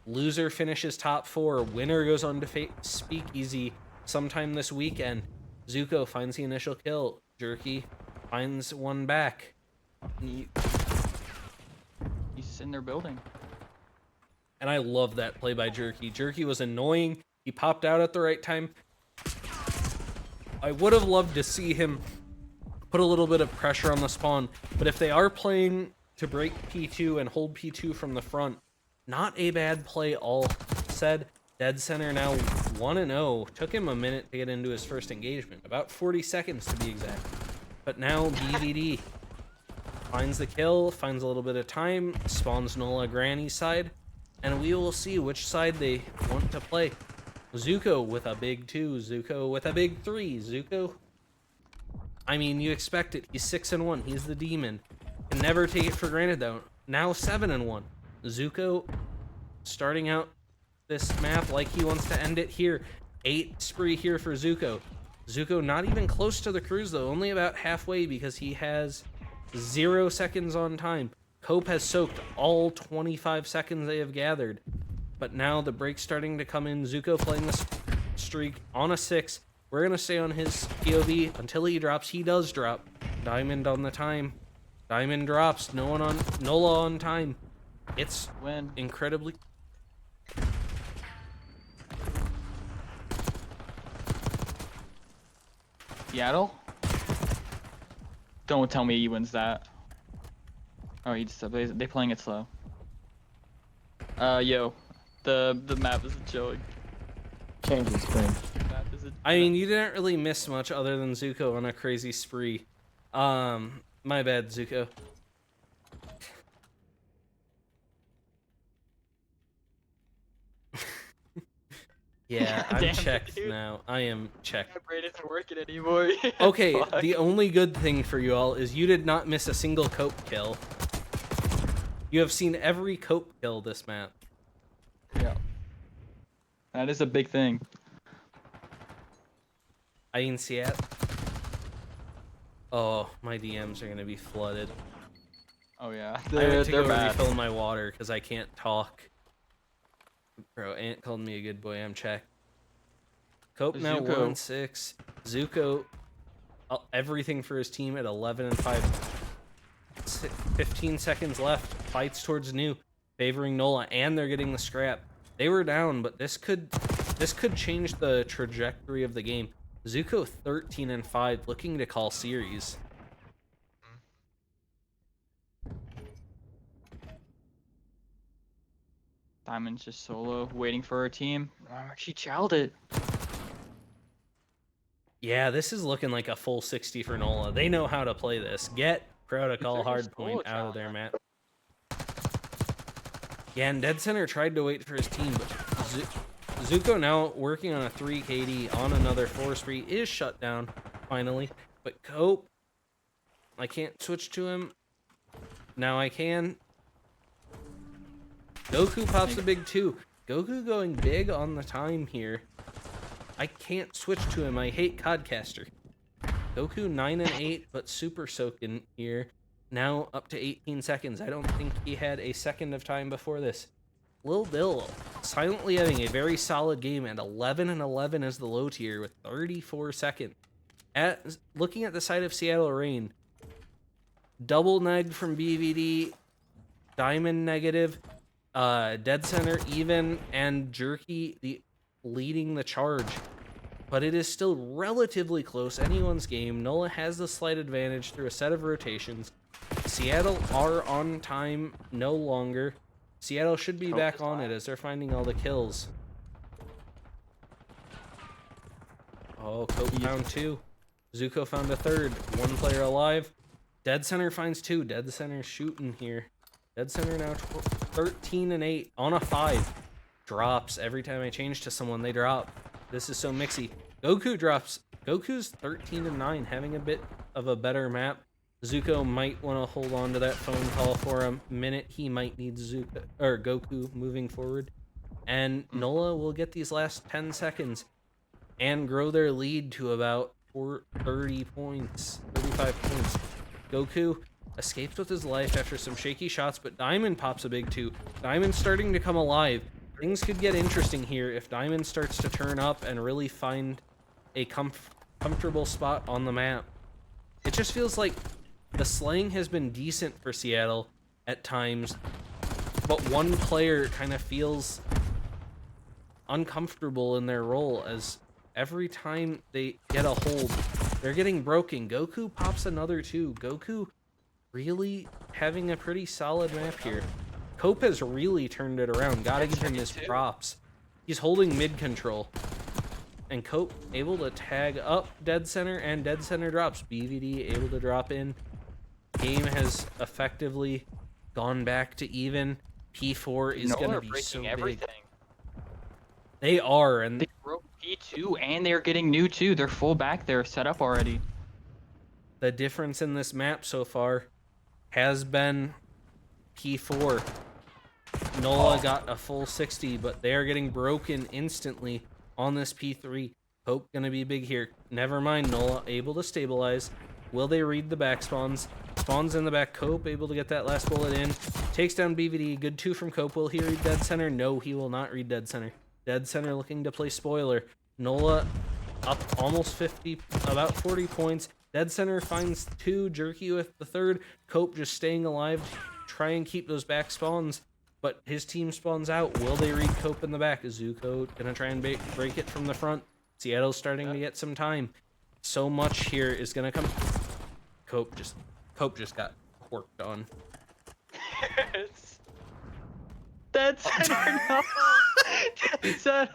loser finishes top 4. Winner goes on to Speakeasy sometime this weekend. Zuko finds the initial kill. Jerky finds one back. He's in their building. And I love that play by Jerky. Jerky was annoying. He popped out at the right time. I would have loved to see him put a little bit of pressure on the spawn. But if they are playing to break P2 and hold P2 from the front, not a bad play all said. Dead Center now 1-0. Took him a minute to get into his first engagement. About 40 seconds to be exact. But now BVD finds the kill, finds a little bit of time, spawns Nola Granny's side, and we will see which side they want to play. Zuko with a big 2, Zuko with a big 3. Zuko, I mean, you expect it. He's 6-1. He's the demon. Can never take it for granted, though. Now 7-1. Zuko starting out this map like he wants to end it here. 8 spree here for Zuko. Zuko not even close to the cruise, though. Only about halfway because he has 0 seconds on time. Cope has soaked all 25 seconds they have gathered. But now the break's starting to come in. Zuko playing the streak on a 6. We're going to stay on his POV until he drops. He does drop. Diamond on the time. Diamond drops. Nola on time. It's incredibly... Seattle? Don't tell me he wins that. Oh, they playing it slow. Yo, the map is a joke. Change the screen. I mean, you didn't really miss much other than Zuko on a crazy spree. My bad, Zuko. Yeah, I'm Damn, checked dude. now. I am checked. My brain isn't working anymore. Okay, Fuck. the only good thing for you all is you did not miss a single Cope kill. You have seen every Cope kill this map. Yeah. That is a big thing. I mean, Seattle. Oh, my DMs are gonna be flooded. Oh yeah, I have to they're go bad. refill my water because I can't talk. Bro, Ant called me a good boy. I'm checked. Cope now Zuko. 1-6. Zuko, everything for his team at 11-5. 15 seconds left. Fights towards New, favoring Nola, and they're getting the scrap. They were down, but this could change the trajectory of the game. Zuko 13-5, looking to call series. Diamond's just solo, waiting for her team. She chowed it. Yeah, this is looking like a full 60 for Nola. They know how to play this. Get Protocol Hardpoint out of their map. Yeah, and Dead Center tried to wait for his team, but Zuko now working on a 3 KD on another 4 spree is shut down, finally. But Cope, I can't switch to him. Now I can. Goku pops a big 2. Goku going big on the time here. I can't switch to him. I hate Codcaster. Goku 9-8, but super soaking here. Now up to 18 seconds. I don't think he had a second of time before this. Lil Dill silently having a very solid game at 11-11 as the low tier with 34 seconds. Looking at the side of Seattle Reign, double negged from BVD, Diamond negative, Dead Center even, and Jerky leading the charge. But it is still relatively close. Anyone's game. Nola has the slight advantage through a set of rotations. Seattle are on time no longer. Seattle should be back on it as they're finding all the kills. Oh, Cope found 2. Zuko found a 3rd. 1 player alive. Dead center finds 2. Dead center shooting here. Dead center now 13 and 8 on a 5. Drops every time I change to someone. They drop. This is so mixy. Goku drops. Goku's 13 and 9, having a bit of a better map. Zuko might want to hold on to that phone call for a minute. He might need Goku moving forward. And Nola will get these last 10 seconds and grow their lead to about 30 points, 35 points. Goku escapes with his life after some shaky shots, but Diamond pops a big 2. Diamond's starting to come alive. Things could get interesting here if Diamond starts to turn up and really find a comfortable spot on the map. It just feels like the slaying has been decent for Seattle at times, but one player kind of feels uncomfortable in their role, as every time they get a hold, they're getting broken. Goku pops another 2. Goku really having a pretty solid map here. Cope has really turned it around. Gotta give him his props. He's holding mid control. And Cope able to tag up dead center, and dead center drops. BVD able to drop in. Game has effectively gone back to even. P4 is going to be so big. Everything. They are, and They broke P2 and they're getting new 2. They're full back there, set up already. the difference in this map so far has been P4. Nola got a full 60, but they are getting broken instantly on this P3. Hope gonna be big here. Never mind, Nola able to stabilize. Will they read the back spawns? Spawns in the back. Cope able to get that last bullet in. Takes down BVD. Good 2 from Cope. Will he read dead center? No, he will not read dead center. Dead center looking to play spoiler. Nola up almost 50, about 40 points. Dead center finds 2. Jerky with the 3rd. Cope just staying alive. Try and keep those back spawns. But his team spawns out. Will they read Cope in the back? Is Zuko gonna try and break it from the front? Seattle's starting to get some time. So much here is gonna come. Cope just got worked on. Dead center, no. Dead center.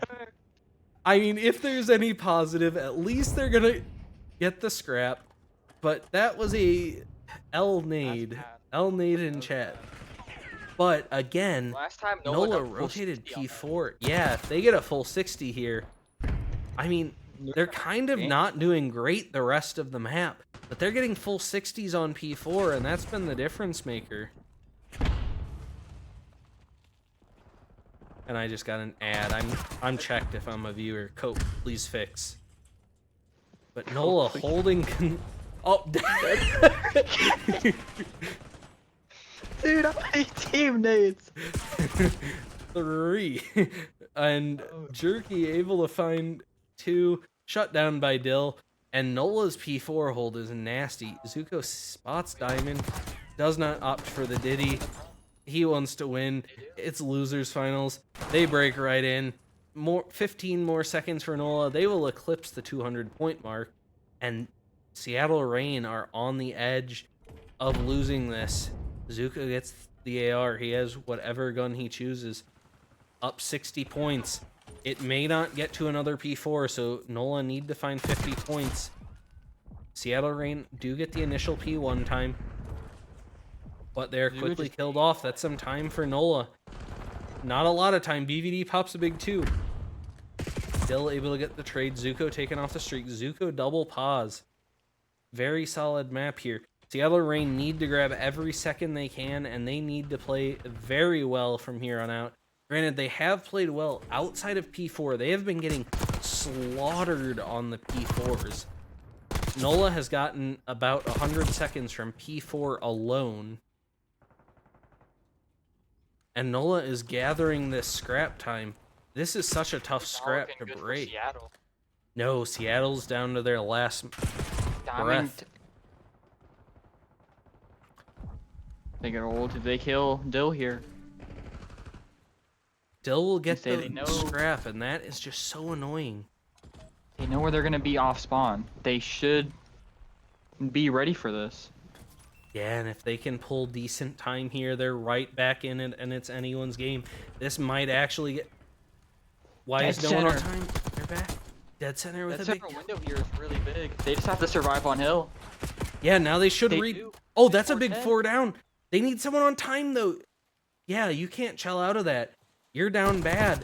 I mean, if there's any positive, at least they're gonna get the scrap. But that was a L nade in chat. But again, Last time Nola got full rotated 60 on that. P4. Yeah, if they get a full 60 here, I mean, they're kind of not doing great the rest of the map, but they're getting full 60s on P4, and that's been the difference maker. And I just got an ad. I'm checked if I'm a viewer. Cope, please fix. But Nola holding Dude, how many team nades? 3. And Jerky able to find 2. Shut down by Dill. And Nola's P4 hold is nasty. Zuko spots Diamond. Does not opt for the Diddy. He wants to win. It's losers finals. They break right in. 15 more seconds for Nola. They will eclipse the 200 point mark. And Seattle Reign are on the edge of losing this. Zuko gets the AR. He has whatever gun he chooses. Up 60 points. It may not get to another P4, so Nola need to find 50 points. Seattle Reign do get the initial P1 time, but they're quickly killed off. That's some time for Nola. Not a lot of time. BVD pops a big 2. Still able to get the trade. Zuko taken off the streak. Zuko double pause. Very solid map here. Seattle Reign need to grab every second they can, and they need to play very well from here on out. Granted, they have played well outside of P4. They have been getting slaughtered on the P4s. Nola has gotten about 100 seconds from P4 alone. And Nola is gathering this scrap time. This is such a tough scrap to break. Seattle. No, Seattle's down to their last breath. They get old if they kill Dill here. Dill will get They say the they know. scrap, and that is just so annoying. They know where they're gonna be off spawn. They should be ready for this. Yeah, and if they can pull decent time here, they're right back in it, and it's anyone's game. This might actually get... Why is no one on time? They're back. Dead center with That a big... center window here is really big. They just have to survive on hill. Yeah, now they should They read... do. Oh, that's a big 4-10. 4 down. They need someone on time, though. Yeah, you can't chill out of that. You're down bad.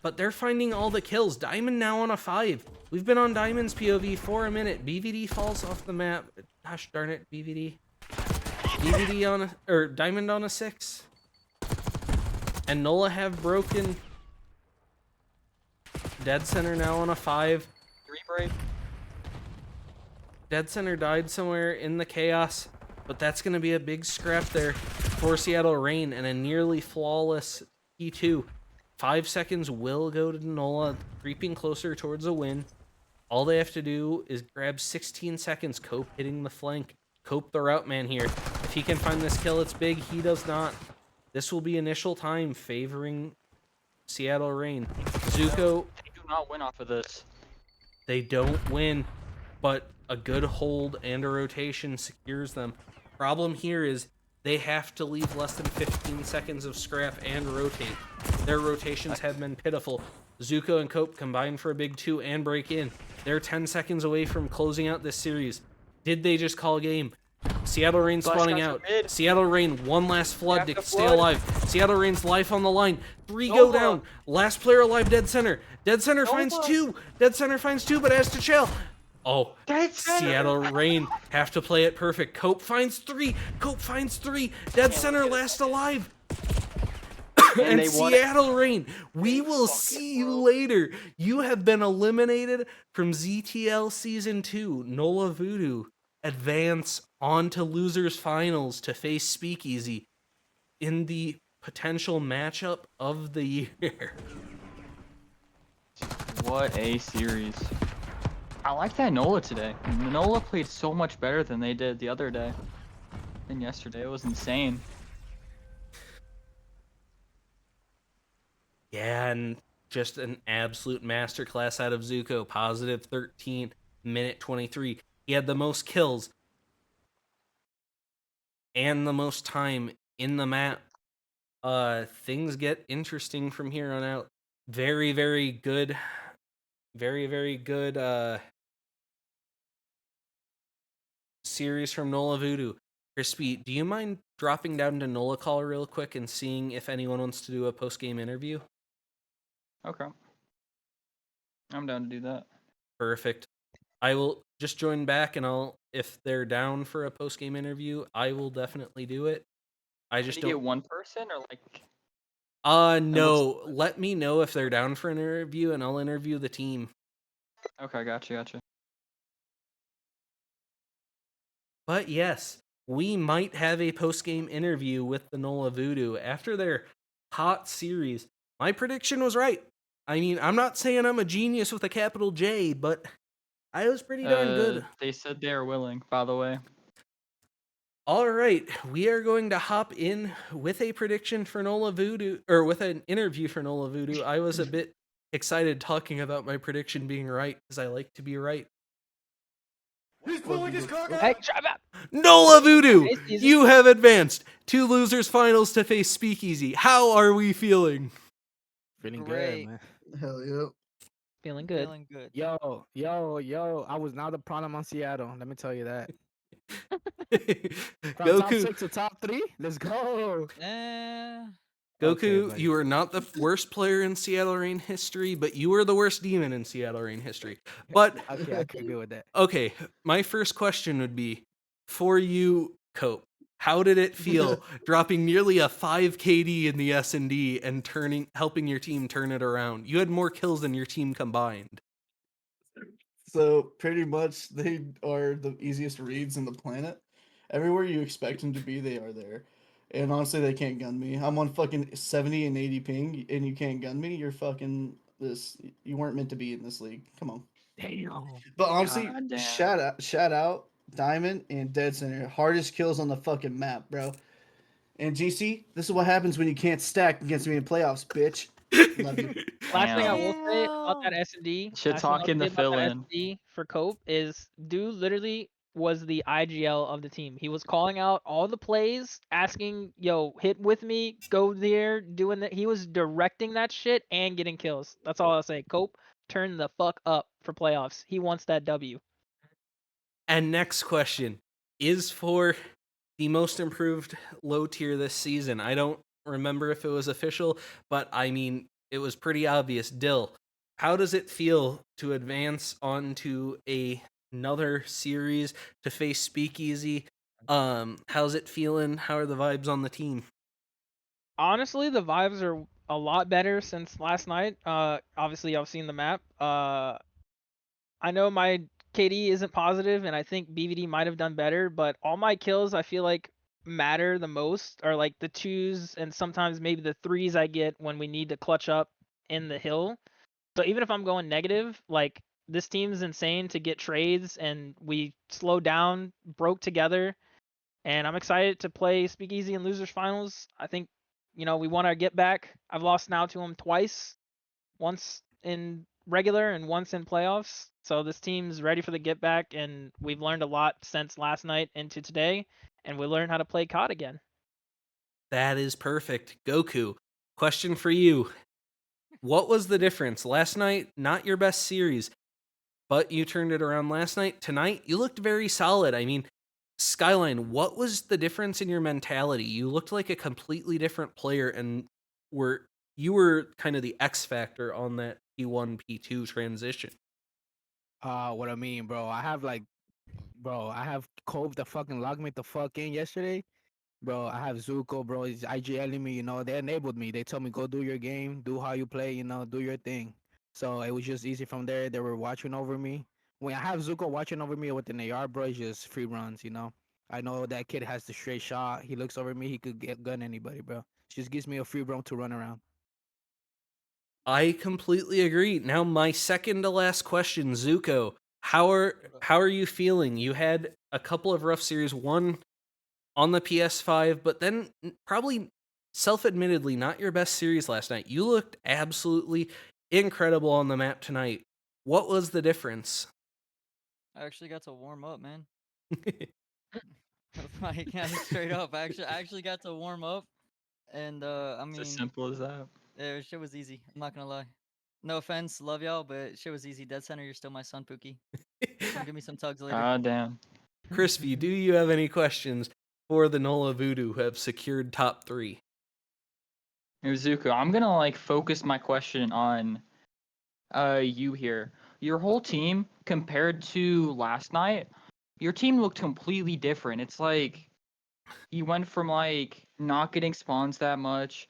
But they're finding all the kills. Diamond now on a 5. We've been on Diamond's POV for a minute. BVD falls off the map. Gosh darn it, BVD. BVD on a, or Diamond on a 6. And Nola have broken. Dead Center now on a 5. 3 break. Dead Center died somewhere in the chaos. But that's going to be a big scrap there for Seattle Reign and a nearly flawless P2. 5 seconds will go to Nola, creeping closer towards a win. All they have to do is grab 16 seconds. Cope hitting the flank. Cope the route man here. If he can find this kill, it's big. He does not. This will be initial time favoring Seattle Reign. Zuko, They do not win off of this. they don't win, but a good hold and a rotation secures them. Problem here is they have to leave less than 15 seconds of scrap and rotate. Their rotations have been pitiful. Zuko and Cope combine for a big 2 and break in. They're 10 seconds away from closing out this series. Did they just call game? Seattle Reign Flash spawning guys out. are mid. Seattle Reign, one last flood to Grab the stay flood. alive. Seattle Reign's life on the line. 3 go Nola. down. Last player alive, Dead Center. Dead Center finds Nola. 2. Dead Center finds 2, but has to chill. Oh, Dead Center. Seattle Reign have to play it perfect. Cope finds 3. Cope finds 3. Dead Center last alive. And they won it. Seattle Reign, we will see you later. You have been eliminated from ZTL Season 2. Nola Voodoo advance on to Losers Finals to face Speakeasy in the potential matchup of the year. What a series. I like that Nola today. Nola played so much better than they did the other day. And yesterday. It was insane. Yeah, and just an absolute masterclass out of Zuko. Positive 13, minute 23. He had the most kills and the most time in the map. Things get interesting from here on out. Very, very good. Very, very good series from Nola Voodoo. Crispy, do you mind dropping down to Nola Call real quick and seeing if anyone wants to do a post-game interview? Okay. I'm down to do that. Perfect. I will just join back, and if they're down for a post-game interview, I will definitely do it. I just Did you don't. get one person or like? No. Let me know if they're down for an interview, and I'll interview the team. Okay, gotcha. But yes, we might have a post-game interview with the Nola Voodoo after their hot series. My prediction was right. I mean, I'm not saying I'm a genius with a capital J, but I was pretty darn good. They said they are willing, by the way. All right, we are going to hop in with a prediction for Nola Voodoo, or with an interview for Nola Voodoo. I was a bit excited talking about my prediction being right, because I like to be right. He's pulling his cock out. Hey, shut up. Nola Voodoo, Nice season. you have advanced to Losers Finals to face Speakeasy. How are we feeling? Feeling Great. good, man. Hell yeah. Feeling good. Feeling good. Yo, I was not a problem on Seattle. Let me tell you that. From top Goku, 6 to top 3, let's go. Eh, Goku, Okay, buddy. you are not the worst player in Seattle Reign history, but you are the worst demon in Seattle Reign history. But Okay, I can agree with that. okay, my first question would be for you, Cope. How did it feel dropping nearly a 5 KD in the S&D and helping your team turn it around? You had more kills than your team combined. So pretty much they are the easiest reads in the planet. Everywhere you expect them to be, they are there. And honestly, they can't gun me. I'm on fucking 70 and 80 ping, and you can't gun me. You're fucking this. You weren't meant to be in this league. Come on. Damn. But honestly, Goddamn. shout out, Diamond and Dead Center. Hardest kills on the fucking map, bro. And GC, this is what happens when you can't stack against me in playoffs, bitch. Love you. Last thing I Damn. will say about that S&D, Shit last thing I'll talking say to about fill that in. S&D for Cope is dude literally was the IGL of the team. He was calling out all the plays, asking, "Yo, hit with me, go there," doing that. He was directing that shit and getting kills. That's all I'll say. Cope, turn the fuck up for playoffs. He wants that W. And next question is for the most improved low tier this season. I don't remember if it was official, but I mean, it was pretty obvious. Dill, how does it feel to advance onto another series to face Speakeasy? How's it feeling? How are the vibes on the team? Honestly, the vibes are a lot better since last night. Obviously, I've seen the map. I know my KD isn't positive, and I think BVD might have done better, but all my kills I feel like matter the most are like the twos and sometimes maybe the threes I get when we need to clutch up in the hill. So even if I'm going negative, like this team's insane to get trades, and we slowed down, broke together, and I'm excited to play Speakeasy in losers finals. I think, we want our get back. I've lost now to him twice, once in regular and once in playoffs. So this team's ready for the get back, and we've learned a lot since last night into today, and we learned how to play COD again. That is perfect. Goku, question for you. What was the difference? Last night, not your best series, but you turned it around last night. Tonight, you looked very solid. I mean, Skyline, what was the difference in your mentality? You looked like a completely different player, and you were kind of the X factor on that P1 P2 transition. What I mean, bro, I have Cove the fucking logged me the fuck in yesterday. Bro, I have Zuko, bro. He's IGLing me, they enabled me. They told me, go do your game, do how you play, do your thing. So it was just easy from there. They were watching over me. When I have Zuko watching over me with an AR, bro, it's just free runs. I know that kid has the straight shot. He looks over me, he could gun anybody, bro. Just gives me a free run to run around. I completely agree. Now, my second to last question, Zuko, how are you feeling? You had a couple of rough series, one on the PS5, but then probably self-admittedly not your best series last night. You looked absolutely incredible on the map tonight. What was the difference? I actually got to warm up, man. Like, yeah, straight up. I actually got to warm up, and I It's as mean, simple as that. yeah, shit was easy. I'm not gonna lie. No offense, love y'all, but shit was easy. Dead Center, you're still my son, Pookie. Come give me some tugs later. God damn. Crispy, do you have any questions for the Nola Voodoo who have secured top 3? Zuko, I'm gonna focus my question on you here. Your whole team compared to last night, your team looked completely different. It's like you went from not getting spawns that much,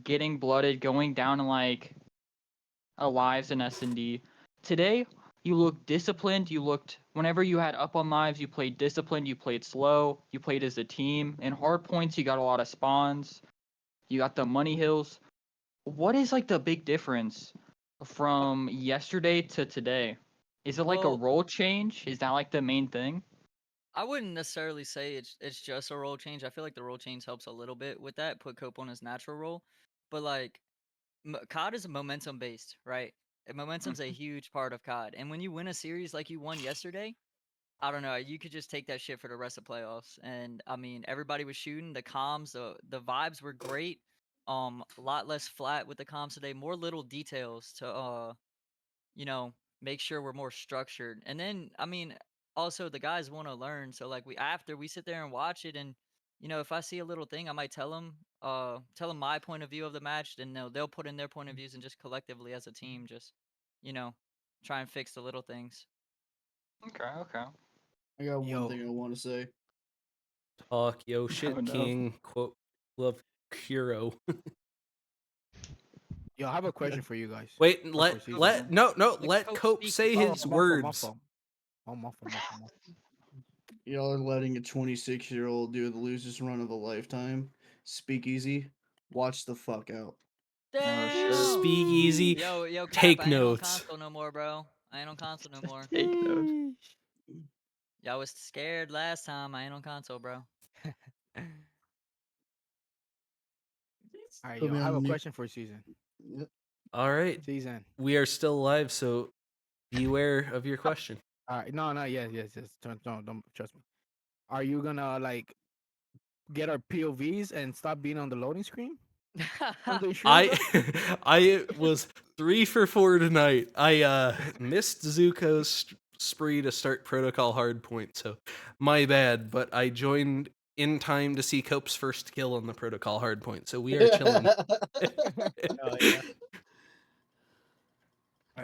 getting blooded, going down to lives in S&D. Today, you looked disciplined. Whenever you had up on lives, you played disciplined, you played slow, you played as a team. In hard points, you got a lot of spawns. You got the money hills. What is the big difference from yesterday to today? Is it a Well, role change? Is that the main thing? I wouldn't necessarily say it's just a role change. I feel like the role change helps a little bit with that. Put Cope on his natural role, but COD is momentum based, right? And momentum's a huge part of COD. And when you win a series like you won yesterday, I don't know, you could just take that shit for the rest of playoffs. And I mean, everybody was shooting, the comms, the vibes were great. A lot less flat with the comms today, more little details to you know, make sure we're more structured. And then, I mean, also the guys want to learn. So after we sit there and watch it, and if I see a little thing, I might tell them my point of view of the match. Then they'll put in their point of views, and just collectively as a team, just you know, try and fix the little things. Okay, okay. I got one Yo. thing I want to say. Talk, yo, shit, no. king, quote, love, Kuro. Yo, I have a question for you guys. Wait, For let season. let Cope Cope speak. say Oh, his my fault, words. my fault. Oh, my fault. Y'all are letting a 26-year-old do the losest run of a lifetime. Speakeasy. Watch the fuck out. Damn. Speak easy. Yo, Cap, Take I ain't on notes. console no more, bro. I ain't on console no more. Take notes. Y'all was scared last time. I ain't on console, bro. All right, Put yo, me I have on a mute. question for season. Yep. All right, Season. we are still alive, so beware of your question. All right, no, yes. Don't trust me. Are you gonna get our POVs and stop being on the loading screen? On the stream, bro? I was 3 for 4 tonight. I missed Zuko's spree to start protocol hardpoint, so my bad. But I joined in time to see Cope's first kill on the protocol hardpoint, so we are chilling. Oh yeah.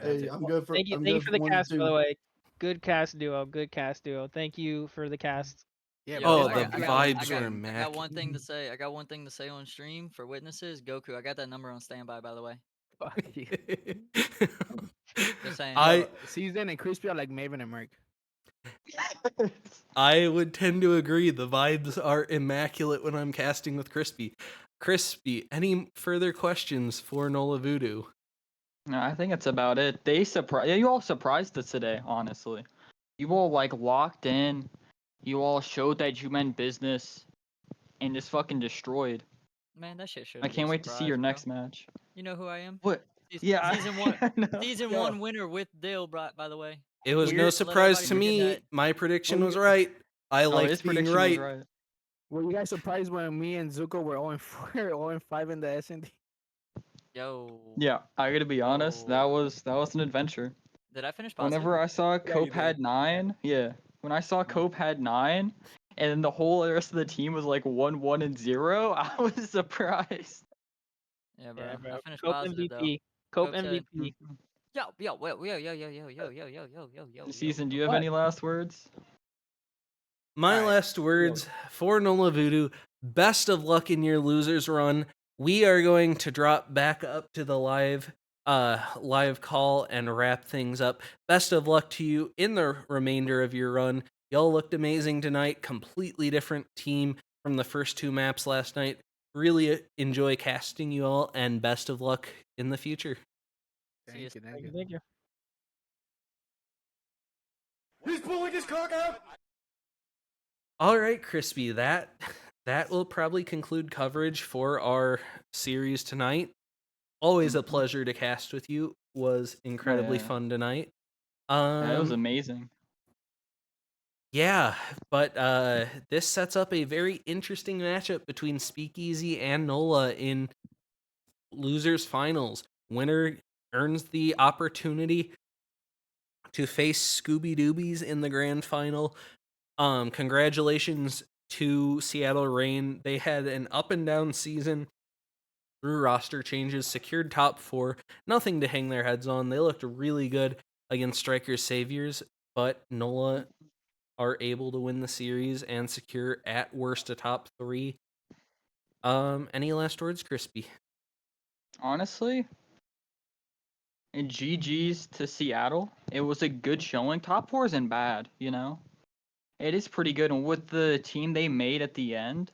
Hey, I'm good for. Thank you. I'm Thank you good for for the 1 to cast, by 2. the way. Good cast duo. Good cast duo. Thank you for the cast. Yeah, Yo, Oh, bro, the I got, vibes were I got immaculate. one thing to say. I got one thing to say on stream for witnesses. Goku, I got that number on standby, by the way. Fuck you. Just saying. I Yo, Season and Crispy are like Maven and Merc. I would tend to agree. The vibes are immaculate when I'm casting with Crispy. Crispy, any further questions for Nola Voodoo? No, I think that's about it. They surprised. Yeah, you all surprised us today. Honestly, you all like locked in. You all showed that you meant business, and just fucking destroyed. Man, that shit I shouldn't be a can't wait to see your surprise, bro. next match. You know who I am? What? Seas- Yeah, Season one. I know. Season Yo. 1 winner with Dill, by the way. It was no Weird. surprise everybody to forget me. that. My prediction Oh, was yeah. right. I Oh, liked his being prediction right. was right. Were you guys surprised when me and Zuko were 0-4, 0-5 in the S&D? Yo. Yeah, I gotta be honest. That Yo. was an adventure. Did I finish positive? Whenever I saw you Cope did. had 9, yeah. When I saw Cope had 9, and then the whole rest of the team was like 1, 1, and 0, I was surprised. Yeah, bro. Yeah, bro. I finished Cope positive though. MVP. Cope Cope said, MVP. yo. Season, do you have What? any last words? My Alright, last words for Nola Voodoo, best of luck in your losers run. We are going to drop back up to the live call and wrap things up. Best of luck to you in the remainder of your run. Y'all looked amazing tonight. Completely different team from the first 2 maps last night. Really enjoy casting you all, and best of luck in the future. See you. Thank you, thank you. Thank you. He's pulling his cock out. All right, Crispy, that will probably conclude coverage for our series tonight. Always a pleasure to cast with you. Was incredibly Yeah. fun tonight. That was amazing. Yeah, but this sets up a very interesting matchup between Speakeasy and Nola in losers finals. Winner earns the opportunity to face Scooby Doobies in the grand final. Congratulations to Seattle Reign. They had an up and down season through roster changes, secured top 4, nothing to hang their heads on. They looked really good against Strikers Saviors, but Nola are able to win the series and secure at worst a top 3. Any last words, Crispy? Honestly, and GG's to Seattle. It was a good showing. Top 4 isn't bad, you know? It is pretty good. And with the team they made at the end,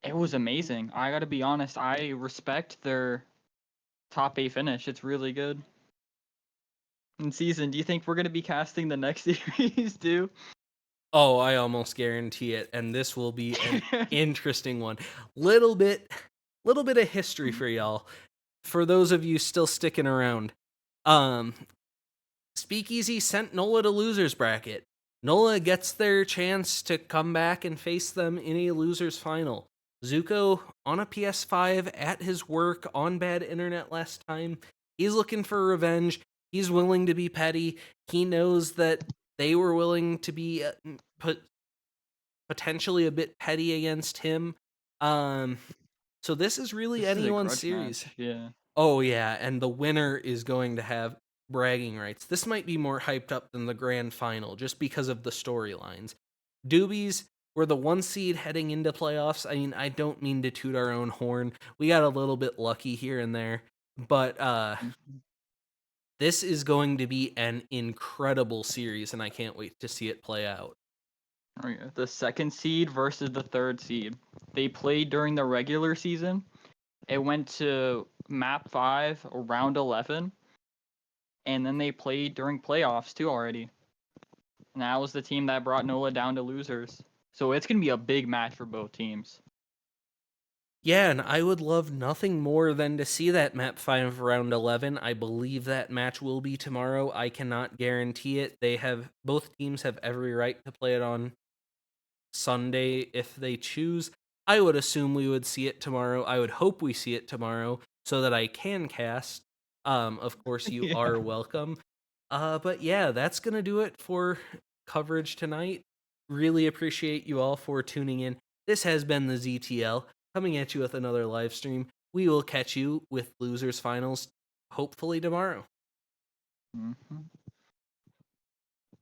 it was amazing. I gotta be honest, I respect their top 8 finish. It's really good. And Season, do you think we're gonna be casting the next series too? Oh, I almost guarantee it, and this will be an interesting one. Little bit of history for y'all. For those of you still sticking around, Speakeasy sent Nola to losers bracket. Nola gets their chance to come back and face them in a losers final. Zuko on a PS5 at his work on bad internet last time. He's looking for revenge. He's willing to be petty. He knows that they were willing to be potentially a bit petty against him. So this is really This is a anyone's grudge series. match, yeah. Oh yeah, and the winner is going to have bragging rights. This might be more hyped up than the grand final just because of the storylines. Doobies were the 1 seed heading into playoffs. I mean, I don't mean to toot our own horn. We got a little bit lucky here and there, but this is going to be an incredible series, and I can't wait to see it play out. Oh, yeah. The 2nd seed versus the 3rd seed. They played during the regular season. It went to map 5, round 11. And then they played during playoffs too already. And that was the team that brought Nola down to losers. So it's going to be a big match for both teams. Yeah, and I would love nothing more than to see that map 5 round 11. I believe that match will be tomorrow. I cannot guarantee it. Both teams have every right to play it on Sunday if they choose. I would assume we would see it tomorrow. I would hope we see it tomorrow so that I can cast. Of course, you Yeah. are welcome. But yeah, that's gonna do it for coverage tonight. really appreciate you all for tuning in. This has been the ZTL coming at you with another live stream. We will catch you with losers finals hopefully tomorrow. Mhm.